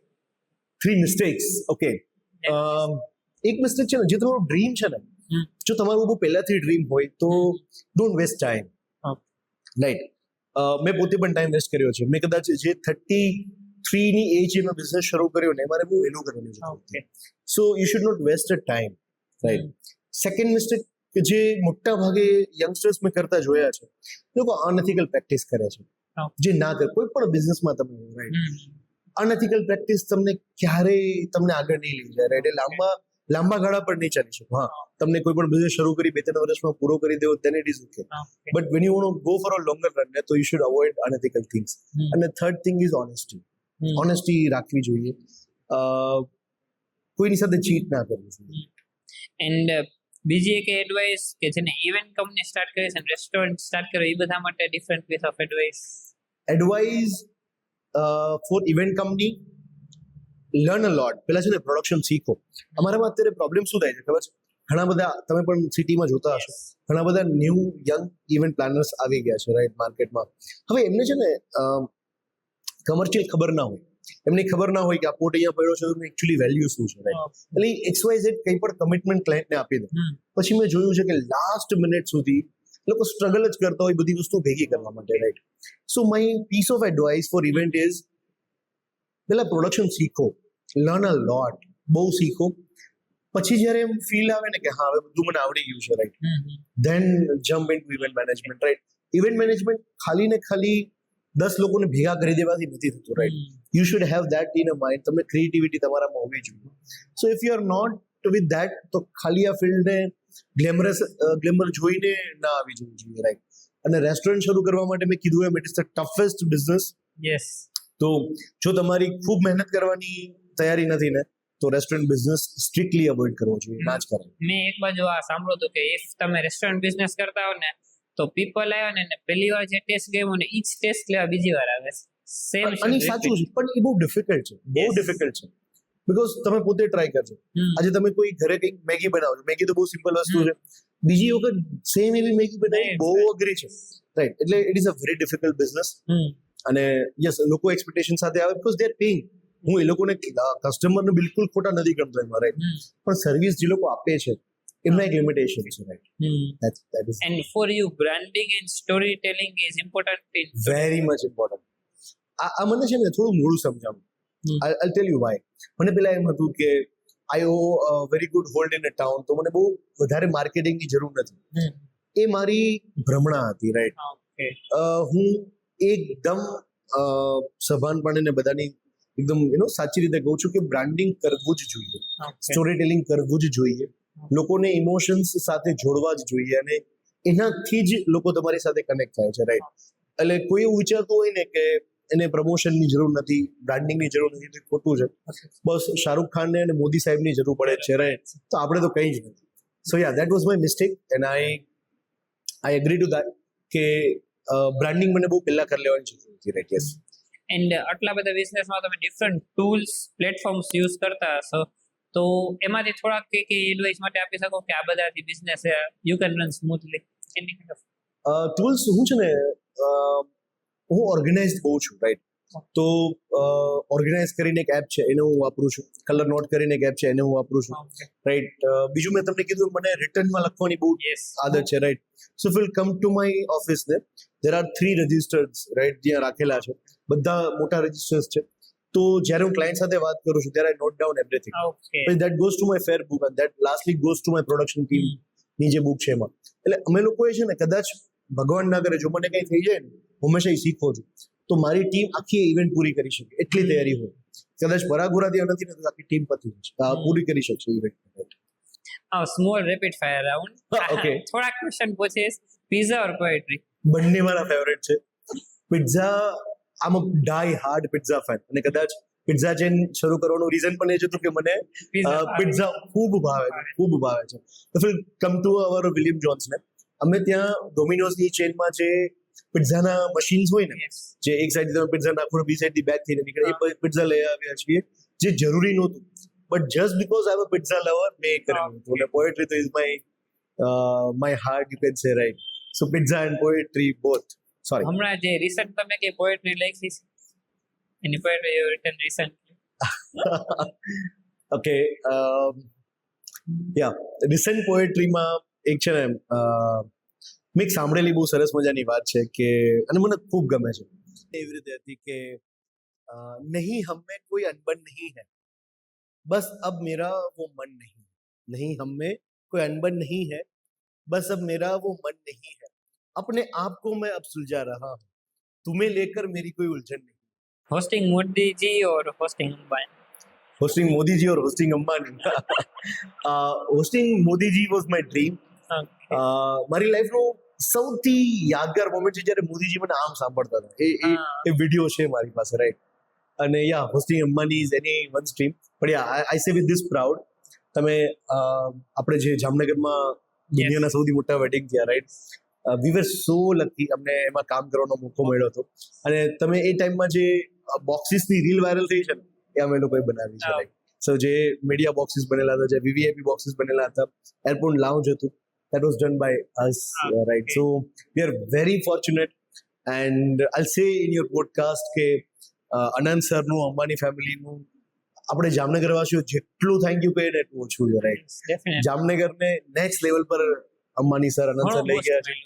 3 mistakes, okay. એક મિસ્ટેક છે ને, જે તમારું ડ્રીમ છે ને, જો તમારું બહુ પહેલાથી ડ્રીમ હોય તો ડોન્ટ વેસ્ટ ટાઈમ, રાઈટ? મેં પોતે પણ ટાઈમ વેસ્ટ કર્યો છે. મેં કદાચ જે 33 ની એજ એનો બિઝનેસ શરૂ કર્યો ને મારે બહુ વહેલું કરેલું છે. So you should not waste a time, right? Second mistake કે જે મોટા ભાગે યંગસ્ટર્સ મેં કરતા જોયા છે, લોકો અનએથિકલ પ્રેક્ટિસ કરે છે. જે ના કરે કોઈ પણ બિઝનેસમાં તમે રાઈટ અનએથિકલ પ્રેક્ટિસ તમને ક્યારેય તમને આગળ નહીં લઈ જાય રાઈટ લાંબા ગાળા પર નહીં ચાલી શકો હા તમને કોઈ પણ બિઝનેસ શરૂ કરી 2-3 વર્ષમાં પૂરો કરી દેવો then it is okay but when you want to go for a longer run તો you should avoid unethical things and the third thing is honesty રાખવી જોઈએ કોઈની સાથે ચીટ ના કરવું જોઈએ એન્ડ બીજી એક એડવાઇસ કે જેને ઇવેન્ટ કંપની સ્ટાર્ટ કરી છે રેસ્ટોરન્ટ સ્ટાર્ટ કર્યો એ બધા માટે different piece of advice for event company learn a lot પહેલા છે ને પ્રોડક્શન શીખો અમારામાં અત્યારે પ્રોબ્લેમ શું થાય છે ખબર છે ઘણા બધા તમે પણ સિટીમાં જોતા હશો ઘણા બધા ન્યૂ યંગ ઇવેન્ટ પ્લાનર્સ આવી ગયા છે રાઈટ માર્કેટમાં હવે એમને છે ને કમર્શિયલ ખબર ના હોય એમને ખબર ના હોય કે આ પોટ અહીંયા પડ્યો છે તો એકચ્યુઅલી વેલ્યુ શું છે રાઈટ એટલે XYZ કંઈ પણ કમિટમેન્ટ ક્લાયન્ટને આપી દે પછી મેં જોયું છે કે લાસ્ટ મિનિટ સુધી લોકો સ્ટ્રગલ જ કરતા હોય બધી વસ્તુ ભેગી કરવા માટે right so my piece of advice for event is પહેલા પ્રોડક્શન શીખો લર્ન અ લોટ બહુ શીખો પછી જ્યારે એમ ફીલ આવે ને કે હા હવે બધું મને આવડી ગયું છે right than jump into event management right event management ખાલી ને ખાલી 10 લોકોને ભેગા કરી દેવાથી નથી થતું right you should have that in a mind તમને ક્રિએટિવિટી તમારામાં હોવી જોઈએ so if you are not with that તો ખાલી આ ફિલ્ડને ગ્લેમર જોઈને ના આવી જવું જોઈએ રાઈટ અને રેસ્ટોરન્ટ શરૂ કરવા માટે મેં કીધું એમ it is the toughest business yes તો જો તમારી ખૂબ મહેનત કરવાની તૈયારી નથી ને તો રેસ્ટોરન્ટ બિઝનેસ સ્ટ્રિક્ટલી અવોઇડ કરવો જોઈએ ના જ કરાય મેં એક બાજુ આ સાંભળ્યું હતું કે ઇફ તમે રેસ્ટોરન્ટ બિઝનેસ કરતા હો ને તો પીપલ આવ્યા ને પહેલી વાર જે ટેસ્ટ ગયો ને ઈ જ ટેસ્ટ લેવા બીજી વાર આવે સેમ અને સાચું છે પણ એ બહુ ડિફિકલ્ટ છે બીકોઝ તમે પોતે ટ્રાય કરજો આજે તમે કોઈ ઘરે કંઈક મેગી બનાવો મેગી તો બહુ સિમ્પલ વસ્તુ છે બીજી વખત સેમ એવી મેગી બનાવી બહુ અઘરી છે રાઈટ એટલે it is a very difficult business અને યસ લોકો એક્સપેક્ટેશન સાથે આવે બીકોઝ દે આર પેઇંગ હું એ લોકોને કસ્ટમરને બિલકુલ ખોટા નથી કરતો એમાં રાઈટ પણ સર્વિસ જે લોકો આપે છે એમના એક લિમિટેશન છે right that is and for you branding and storytelling is important in very much important આ મને છે ને થોડું મોડું સમજાવું I'll tell you why મને પેલા એમ હતું કે I owe a very good hold in a town તો મને બહુ વધારે માર્કેટિંગની જરૂર નથી એ મારી ભ્રમણા હતી રાઈટ હું એકદમ સભાનપણે ને બધાની એકદમ સાચી રીતે કહું છું કે બ્રાન્ડિંગ કરવું જ જોઈએ સ્ટોરી ટેલિંગ કરવું જ જોઈએ લોકોને ઇમોશન્સ સાથે જોડવા જ જોઈએ અને એનાથી જ લોકો તમારી સાથે કનેક્ટ થાય છે રાઈટ એટલે કોઈ એવું વિચારતું હોય ને કે એને પ્રમોશનની જરૂર નથી બ્રાન્ડિંગની જરૂર નથી તો ખોટું છે બસ શાહરુખ ખાનને અને મોદી સાહેબની જરૂર પડે છે રાઈટ તો આપણે તો કંઈ જ નથી so ya that was my mistake and I agree to that કે બ્રાન્ડિંગ મને બહુ પહેલા કરી લેવાની જરૂર હતી રાઈટ યસ એન્ડ આટલા બધા બિઝનેસમાં તમે ડિફરન્ટ ટૂલ્સ પ્લેટફોર્મ્સ યુઝ કરતા હશો તો એમાંથી થોડાક કઈ એડવાઇસ માટે આપી શકો કે આ બધાથી business you can run smoothly any kind of tools હું છે ને હું ઓર્ગેનાઇઝડ બહુ છું રાઈટ તો ઓર્ગેનાઇઝ કરીને એક એપ છે એને હું વાપરું છું કલર નોટ કરીને એક એપ છે એને હું વાપરું છું રાઈટ બીજું મેં તમને કીધું મને રિટર્નમાં લખવાની બહુ આદત છે right so will come to my office ને દેર આર 3 રજિસ્ટર્સ રાઈટ જ્યાં રાખેલા છે બધા મોટા રજિસ્ટર્સ છે તો જ્યારે હું ક્લાયન્ટ સાથે વાત કરું છું ત્યારે આઈ note down everything that goes to my fair book and that lastly goes to my production team ની જે બુક છે એમાં એટલે અમે લોકોએ છે ને કદાચ ભગવાન ના કરે જો મને કંઈ થઈ જાય ને હંમેશા એ શીખો છું તો મારી ટીમ આખી ઇવેન્ટ પૂરી કરી શકે એટલી તૈયારી હોય કદાચ પરાગુરાથી નથી ને તો આખી ટીમ પૂરી કરી શકશે event small rapid fire round okay થોડા ક્વેશ્ચન પૂછીશ પિઝા ઓર પોએટ્રી બંને મારા ફેવરેટ છે પિઝા આમ ડાઈ હાર્ડ પિઝા ફેન અને કદાચ પિઝા ચેન શરૂ કરવાનું રીઝન પણ એ જ હતું કે મને પિઝા ખૂબ ભાવે છે તો ફિર come to our William Jones ને અમે ત્યાં ડોમિનોઝની ચેનમાં જે પિઝાના મશીન્સ હોય ને જે એક સાઈડ તમે પિઝા નાખો બી સાઈડથી બેક થઈને નીકળે એ પિઝા લઈ આવ્યા છીએ જે જરૂરી નહોતું but just because I am a pizza lover મેં કર્યું હતું અને પોએટ્રી તો is my heart you can say right so pizza and poetry both sorry હમણાં જે રિસન્ટ તમે કે પોએટ્રી લખી છે any poetry you written recently okay ya recent પોએટ્રીમાં એક છે ને મેં એક સાંભળેલી બહુ સરસ મજાની વાત છે કે અને મને ખૂબ ગમે છે એવી રીતે હતી કે નહીં હમે કોઈ અનબન નહીં है बस अब मेरा वो मन नहीं हमें कोई अनबन नहीं है बस अब मेरा वो मन नहीं है अपने आप को मैं अब सुलझा रहा हूँ तुम्हें लेकर मेरी कोई उलझन नहीं. Hosting Modi ji or hosting Ambani? Hosting Modi ji or hosting Ambani? Hosting Modi ji was my dream. Okay. મારી લાઈફનો સૌથી યાદગાર મોમેન્ટ છે જ્યારે મોદીજી મને આમ સાંભળતા હતા. એ વિડીયો છે મારી પાસે, રાઈટ. અને ya hosting Ambani is any one stream. પણ યા આઈ સે વિથ ધીસ પ્રાઉડ. તમે આપણે જે જામનગરમાં દુનિયાના સૌથી મોટા વેડિંગ થયા, રાઈટ, વી વર સો લકી. અમને એમાં કામ કરવાનો મોકો મળ્યો હતો. અને તમે એ ટાઈમમાં જે બોક્સિસની રીલ વાયરલ થઈ છે ને, એ અમે લોકોએ બનાવી છે, રાઈટ. સો જે મીડિયા બોક્સિસ બનેલા હતા, જે વીવીઆઈપી બોક્સિસ બનેલા હતા, એરપોર્ટ લાઉન્જ હતું, that was done by us, right? So we are very fortunate, and I'll say in your podcast કે અનંત સરનું, અંબાની ફેમિલીનું, આપણે જામનગરવાસીઓ જેટલું થેન્ક યુ કહીએ ને એટલું ઓછું છે, રાઈટ. Definitely. જામનગરને નેક્સ્ટ લેવલ પર અંબાની સર, અનંત સર લઈ ગયા છે.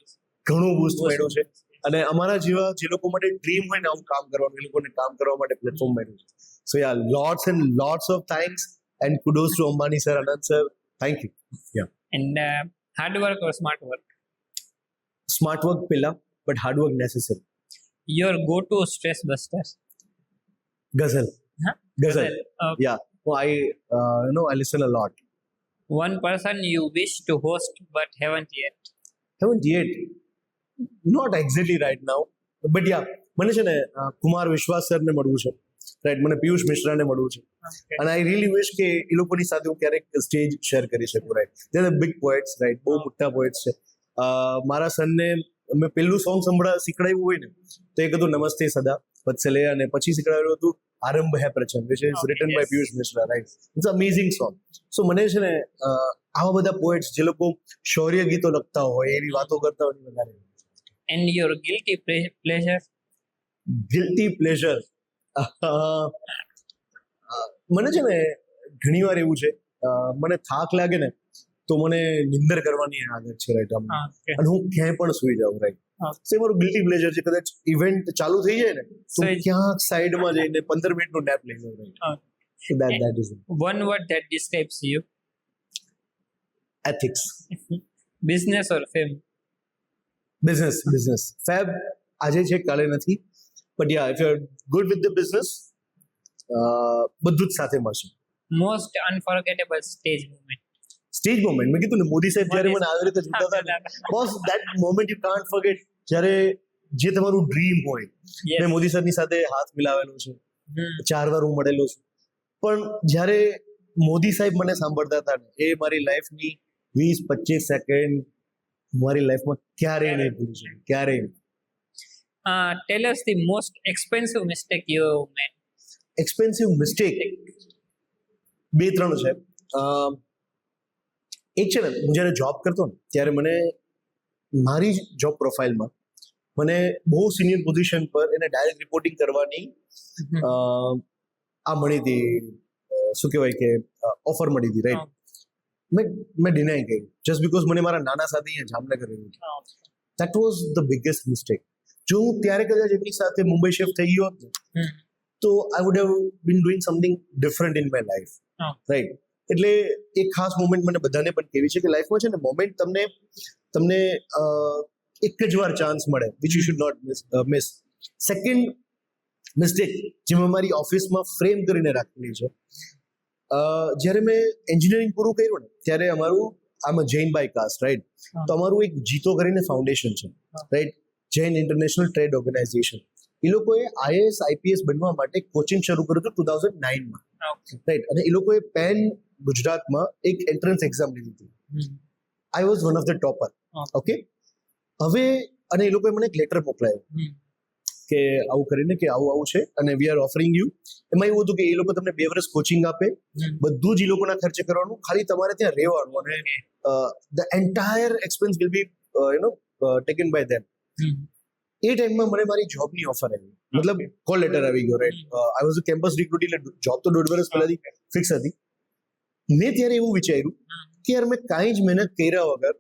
ઘણું બૂસ્ટ મળ્યું છે. અને અમારા જેવા જે લોકો માટે ડ્રીમ હોય ને આવું કામ કરવાનું, એ લોકોને કામ કરવા માટે પ્લેટફોર્મ મળ્યું છે. So ya, lots and lots of thanks and kudos to Ambani sir, Anant sir. Thank you. Ya. And hard work or smart work? Smart work pilla, but hard work necessary. Your go-to stress busters? Ghazal. Huh? Ghazal. Okay. Yeah. Well, I listen a lot. One person you wish to host but haven't yet? Haven't yet. Not exactly right now. But yeah, મને છે ને કુમાર વિશ્વાસ સરને મળવું છે, રાઈટ. મને પિયુષ મિશ્રાને મળવું છે. Okay. અને આઈ રિયલી વિશ કે એ લોકોની સાથે હું ક્યારેક સ્ટેજ શેર કરી શકું, right. They are big poets, right. બહુ મોટા પોએટ્સ છે. મારા સનને મેં પહેલું સોંગ શીખડાવ્યું હોય ને તો એક હતું નમસ્તે સદા વત્સલે, અને પછી શીખડાવ્યું હતું Aarambh Hai Prachand, which is written by Piyush Mishra, right. It's amazing song. So મને છે ને આવા બધા પોએટ્સ જે લોકો શૌર્ય ગીતો લખતા હોય, એવી વાતો કરતા હોય વધારે. And your guilty pleasure? Guilty pleasure. મને છે ને ઘણી વાર એવું છે, મને થાક લાગે ને તો મને નિંદર કરવાની આદત છે, રાઈટ. Okay. અને હું ક્યાંય પણ સુઈ જાઉં, રાઈટ. સો મારું ગિલ્ટી પ્લેઝર છે. કદાચ ઇવેન્ટ ચાલુ થઈ જાય ને તો ક્યાંક સાઈડમાં જઈને 15 મિનિટનું નેપ લઈ લઉં, right. Okay. So that is it. One word that describes you? Ethics. Business or fame? Business. Fab આજે છે, કાલે નથી. But yeah, if you're good with the business, બધું જ સાથે મળશે. Most unforgettable stage moment? Stage moment મેં કીધું ને, મોદી સાહેબ જ્યારે મને આવી રીતે જોતા હતા ને, boss, that moment you can't forget. જ્યારે જે તમારું ડ્રીમ હોય. Yes. મેં મોદી સાહેબની સાથે હાથ મિલાવેલો છે, 4 વાર હું મળેલો છું. પણ જ્યારે મોદી સાહેબ મને સાંભળતા હતા ને, એ મારી લાઈફની 20-25 સેકન્ડ મારી લાઈફમાં ક્યારેય નહીં ભૂલી શકું, ક્યારેય નહીં. Tell us the most expensive mistake you made. Expensive mistake 2-3 છે. એક છે ને, હું જ્યારે જોબ કરતો ને ત્યારે મને મારી જોબ પ્રોફાઇલમાં મને બહુ સિનિયર પોઝિશન પર એને ડાયરેક્ટ રિપોર્ટિંગ કરવાની આ મળી હતી, શું કહેવાય કે ઓફર મળી હતી, રાઈટ. મેં ડિનાય કર્યું જસ્ટ બીકોઝ મને મારા નાના સાથે અહીંયા જામનગર રહ્યું હતું. That was the biggest mistake. જો હું ત્યારે કદાચ એમની સાથે મુંબઈ શિફ્ટ થઈ ગયો હોત ને તો I would have been doing something different in my life, right. એટલે એક ખાસ મોમેન્ટ મને બધાને પણ કહેવી છે કે લાઈફમાં છે ને મોમેન્ટ તમને એક જ વાર ચાન્સ મળે, which you should not miss. Second mistake જે મેં મારી ઓફિસમાં ફ્રેમ કરીને રાખેલી છે, જ્યારે મેં એન્જિનિયરિંગ પૂરું કર્યું ને ત્યારે અમારું આમ જૈન બાય કાસ્ટ, રાઈટ. તો અમારું એક જીતો કરીને ફાઉન્ડેશન છે, right, Jain international trade organisation. એ લોકોએ IAS IPS બનવા માટે કોચિંગ શરૂ કર્યું હતું 2009માં, રાઈટ. અને એ લોકોએ પેન ગુજરાતમાં એક એન્ટ્રન્સ એક્ઝામ લીધી હતી. I was one of the topper. Okay. હવે અને એ લોકોએ મને એક લેટર મોકલાયો કે આવું કરીને કે આવું છે અને વી આર ઓફરિંગ યુ. એમાં એવું હતું કે એ લોકો તમને 2 વર્ષ કોચિંગ આપે, બધું જ એ લોકોના ખર્ચે કરવાનું, ખાલી તમારે ત્યાં રહેવાનું, અને the entire expense will be taken by them. એ ટાઈમમાં મને મારી જોબની ઓફર આવી, મતલબ કોલ લેટર આવી ગયો, right. I was a campus recruit, એટલે જોબ તો 1.5 વર્ષ પહેલાથી ફિક્સ હતી. મેં ત્યારે એવું વિચાર્યું કે યાર મેં કાંઈ જ મહેનત કર્યા વગર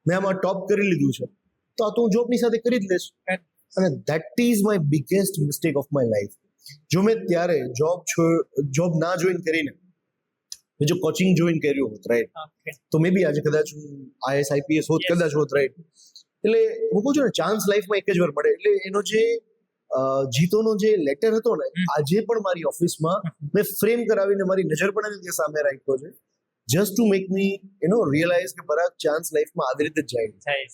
મેં આમાં ટોપ કરી લીધું છે, તો આ તો હું જોબની સાથે કરી જ લઈશ. અને that is my biggest mistake of my life. જો મેં ત્યારે જોબ ના જોઈન કરીને જો કોચિંગ જોઈન કર્યું હોત, રાઈટ, તો મે બી આજે કદાચ હું IAS IPS હોત, કદાચ હોત, રાઈટ. એટલે હું કહું છું ને, ચાન્સ લાઈફમાં એક જ વાર મળે. એટલે એનો જે જીતોનો જે લેટર હતો ને આજે પણ મારી ઓફિસમાં મેં ફ્રેમ કરાવીને મારી નજર પણ એની સામે રાખ્યો છે just to make me realise કે બરાબર ચાન્સ લાઈફમાં આવી રીતે જ જાય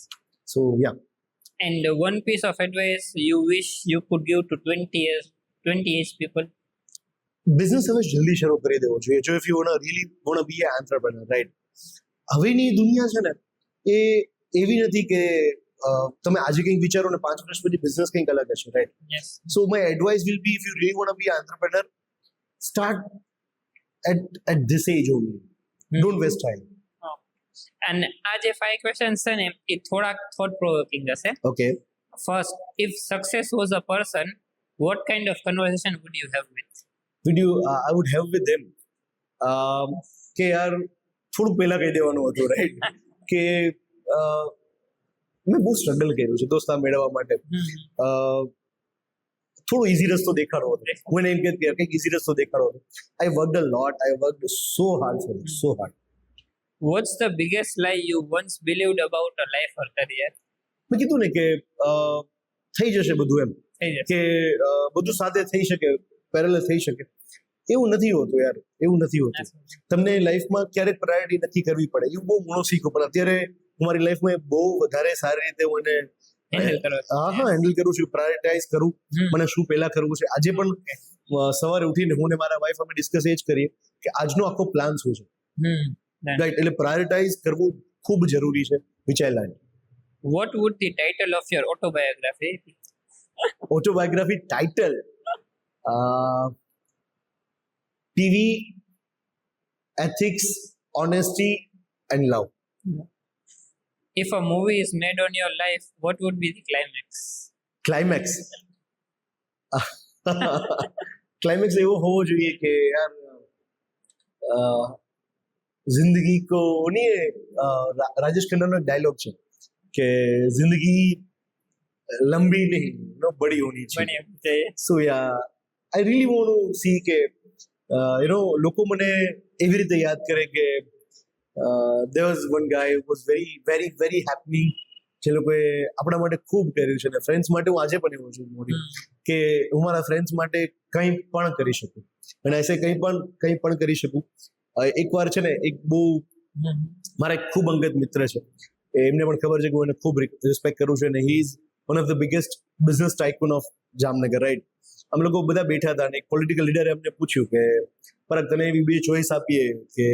so yeah And one piece of advice you wish you could give to 20 age people? Business હવે જલ્દી શરૂ કરી દેવો જોઈએ જો if you really want be an entrepreneur right હવેની દુનિયા છે ને એ એવી નથી કે તમે આજે કંઈક વિચારો ને 5 વર્ષ પછી બિઝનેસ કંઈક અલગ હશે right Yes. So my advice will be if you really want be an entrepreneur start at this age only don't waste time And આ જે 5 questions છે ને એ થોડાક thought provoking હશે. Okay First, if success was a person, what kind of conversation would you have with? I would have with them કે યાર થોડું પહેલા કહી દેવાનું હતું રાઈટ કે મેં બહુ સ્ટ્રગલ કર્યું છે દોસ્તા મેળવવા માટે થોડો ઇઝી રસ્તો દેખાડો હતો હું એને એમ કે કંઈક ઇઝી રસ્તો દેખાડો હતો I worked a lot I worked so hard for it so hard What's the biggest lie you once believed about a life or career? મેં કીધું ને કે થઈ જશે બધું એમ થઈ જશે. કે બધું સાથે થઈ શકે પેરેલલ થઈ શકે એવું નથી હોતું યાર એવું નથી હોતું તમને લાઈફમાં ક્યારેક પ્રાયોરિટી નથી કરવી પડે એવું બહુ ઘણું શીખો પણ અત્યારે હું મારી લાઈફમાં બહુ વધારે સારી રીતે હું એને Handle કરો છો. હેન્ડલ કરું છું પ્રાયોરિટાઇઝ કરું મને શું પહેલા કરવું છે આજે પણ સવારે ઉઠીને હું ને મારા વાઈફ અમે ડિસ્કસ એ જ કરીએ કે આજનો આખો પ્લાન શું છે રાઈટ એટલે પ્રાયોરિટાઇઝ કરવું ખૂબ જરૂરી છે વિચાર What would the title of your autobiography be? autobiography title TV ethics honesty and love If a movie is made on your life, what would be the climax? climax climax એવો હોવો જોઈએ કે યાર जिंदगी को नहीं राजेश खन्ना डायलॉग છે કે जिंदगी लंबी नहीं नो बड़ी होनी चाहिए so ya I really want to see કે લોકો મને એવી રીતે યાદ કરે કે there was one guy who was very very very happy જે લોકોએ આપણા માટે ખૂબ કર્યું છે અને ફ્રેન્ડ્સ માટે હું આજે પણ એવો છું મોડી કે હું મારા ફ્રેન્ડ્સ માટે કંઈ પણ કરી શકું અને એસે કંઈ પણ કરી શકું એકવાર છે ને એક બહુ મારા એક ખૂબ અંગત મિત્ર છે એમને પણ ખબર છે કે હું એને ખૂબ રિસ્પેક્ટ કરું છું અને he is one of the biggest business tycoon of Jamnagar right અમે લોકો બધા બેઠા હતા અને એક પોલિટિકલ લીડરે અમને પૂછ્યું કે પરક તને એવી બે ચોઈસ આપીએ કે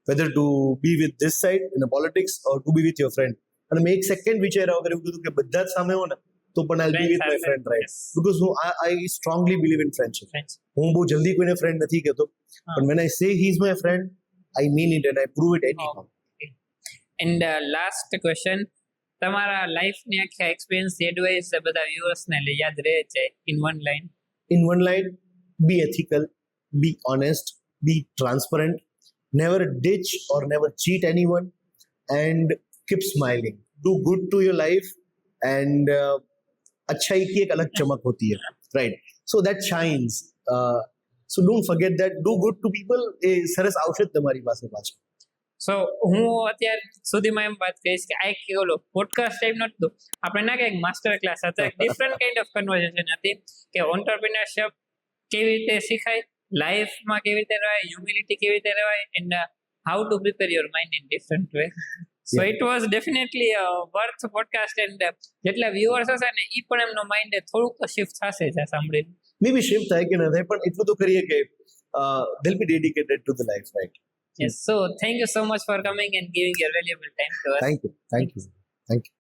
whether to be with this side in the politics or to be with your friend અને મેં એક સેકન્ડ વિચાર્યા વગર એવું કીધું કે બધા જ સામે હો ને તો પણ I be with my friend right because હું I strongly believe in friendship હું બહુ જલ્દી કોઈને ફ્રેન્ડ નથી કહેતો પણ when I say he is my friend I mean it and I prove it anyhow. And last question, તમારા લાઈફની આખી એક્સપિરિયન્સ એડવાઇસ બધા વ્યુઅર્સને યાદ રહે છે in one line be ethical, be honest, be transparent, never ditch or never cheat anyone and keep smiling, do good to your life and अच्छाई की एक अलग चमक होती है right so that shines so don't forget that do good to people એ સરસ આવશે તમારી પાસે પાછું સો હું અત્યાર સુધીમાં એમ વાત કહીશ કે આ એક ઓલો પોડકાસ્ટ ટાઈપ નહોતું આપણે ના કે એક માસ્ટર ક્લાસ હતા એક ડિફરન્ટ કાઇન્ડ ઓફ કન્વર્ઝેશન હતી કે ઓન્ટરપ્રિન્યોરશિપ કેવી રીતે શીખાય લાઈફમાં કેવી રીતે રહેવાય હ્યુમિલિટી કેવી રીતે રહેવાય and how to prepare your mind in different way so it was definitely worth podcast and જેટલા વ્યુઅર્સ હશે ને એ પણ એમનો માઇન્ડ થોડુંક તો શિફ્ટ થશે જ સાંભળીને મે બી શિફ્ટ થાય કે ન થાય પણ એટલું તો કરીએ કે they'll be dedicated to the life right yes so thank you so much for coming and giving your valuable time to us thank you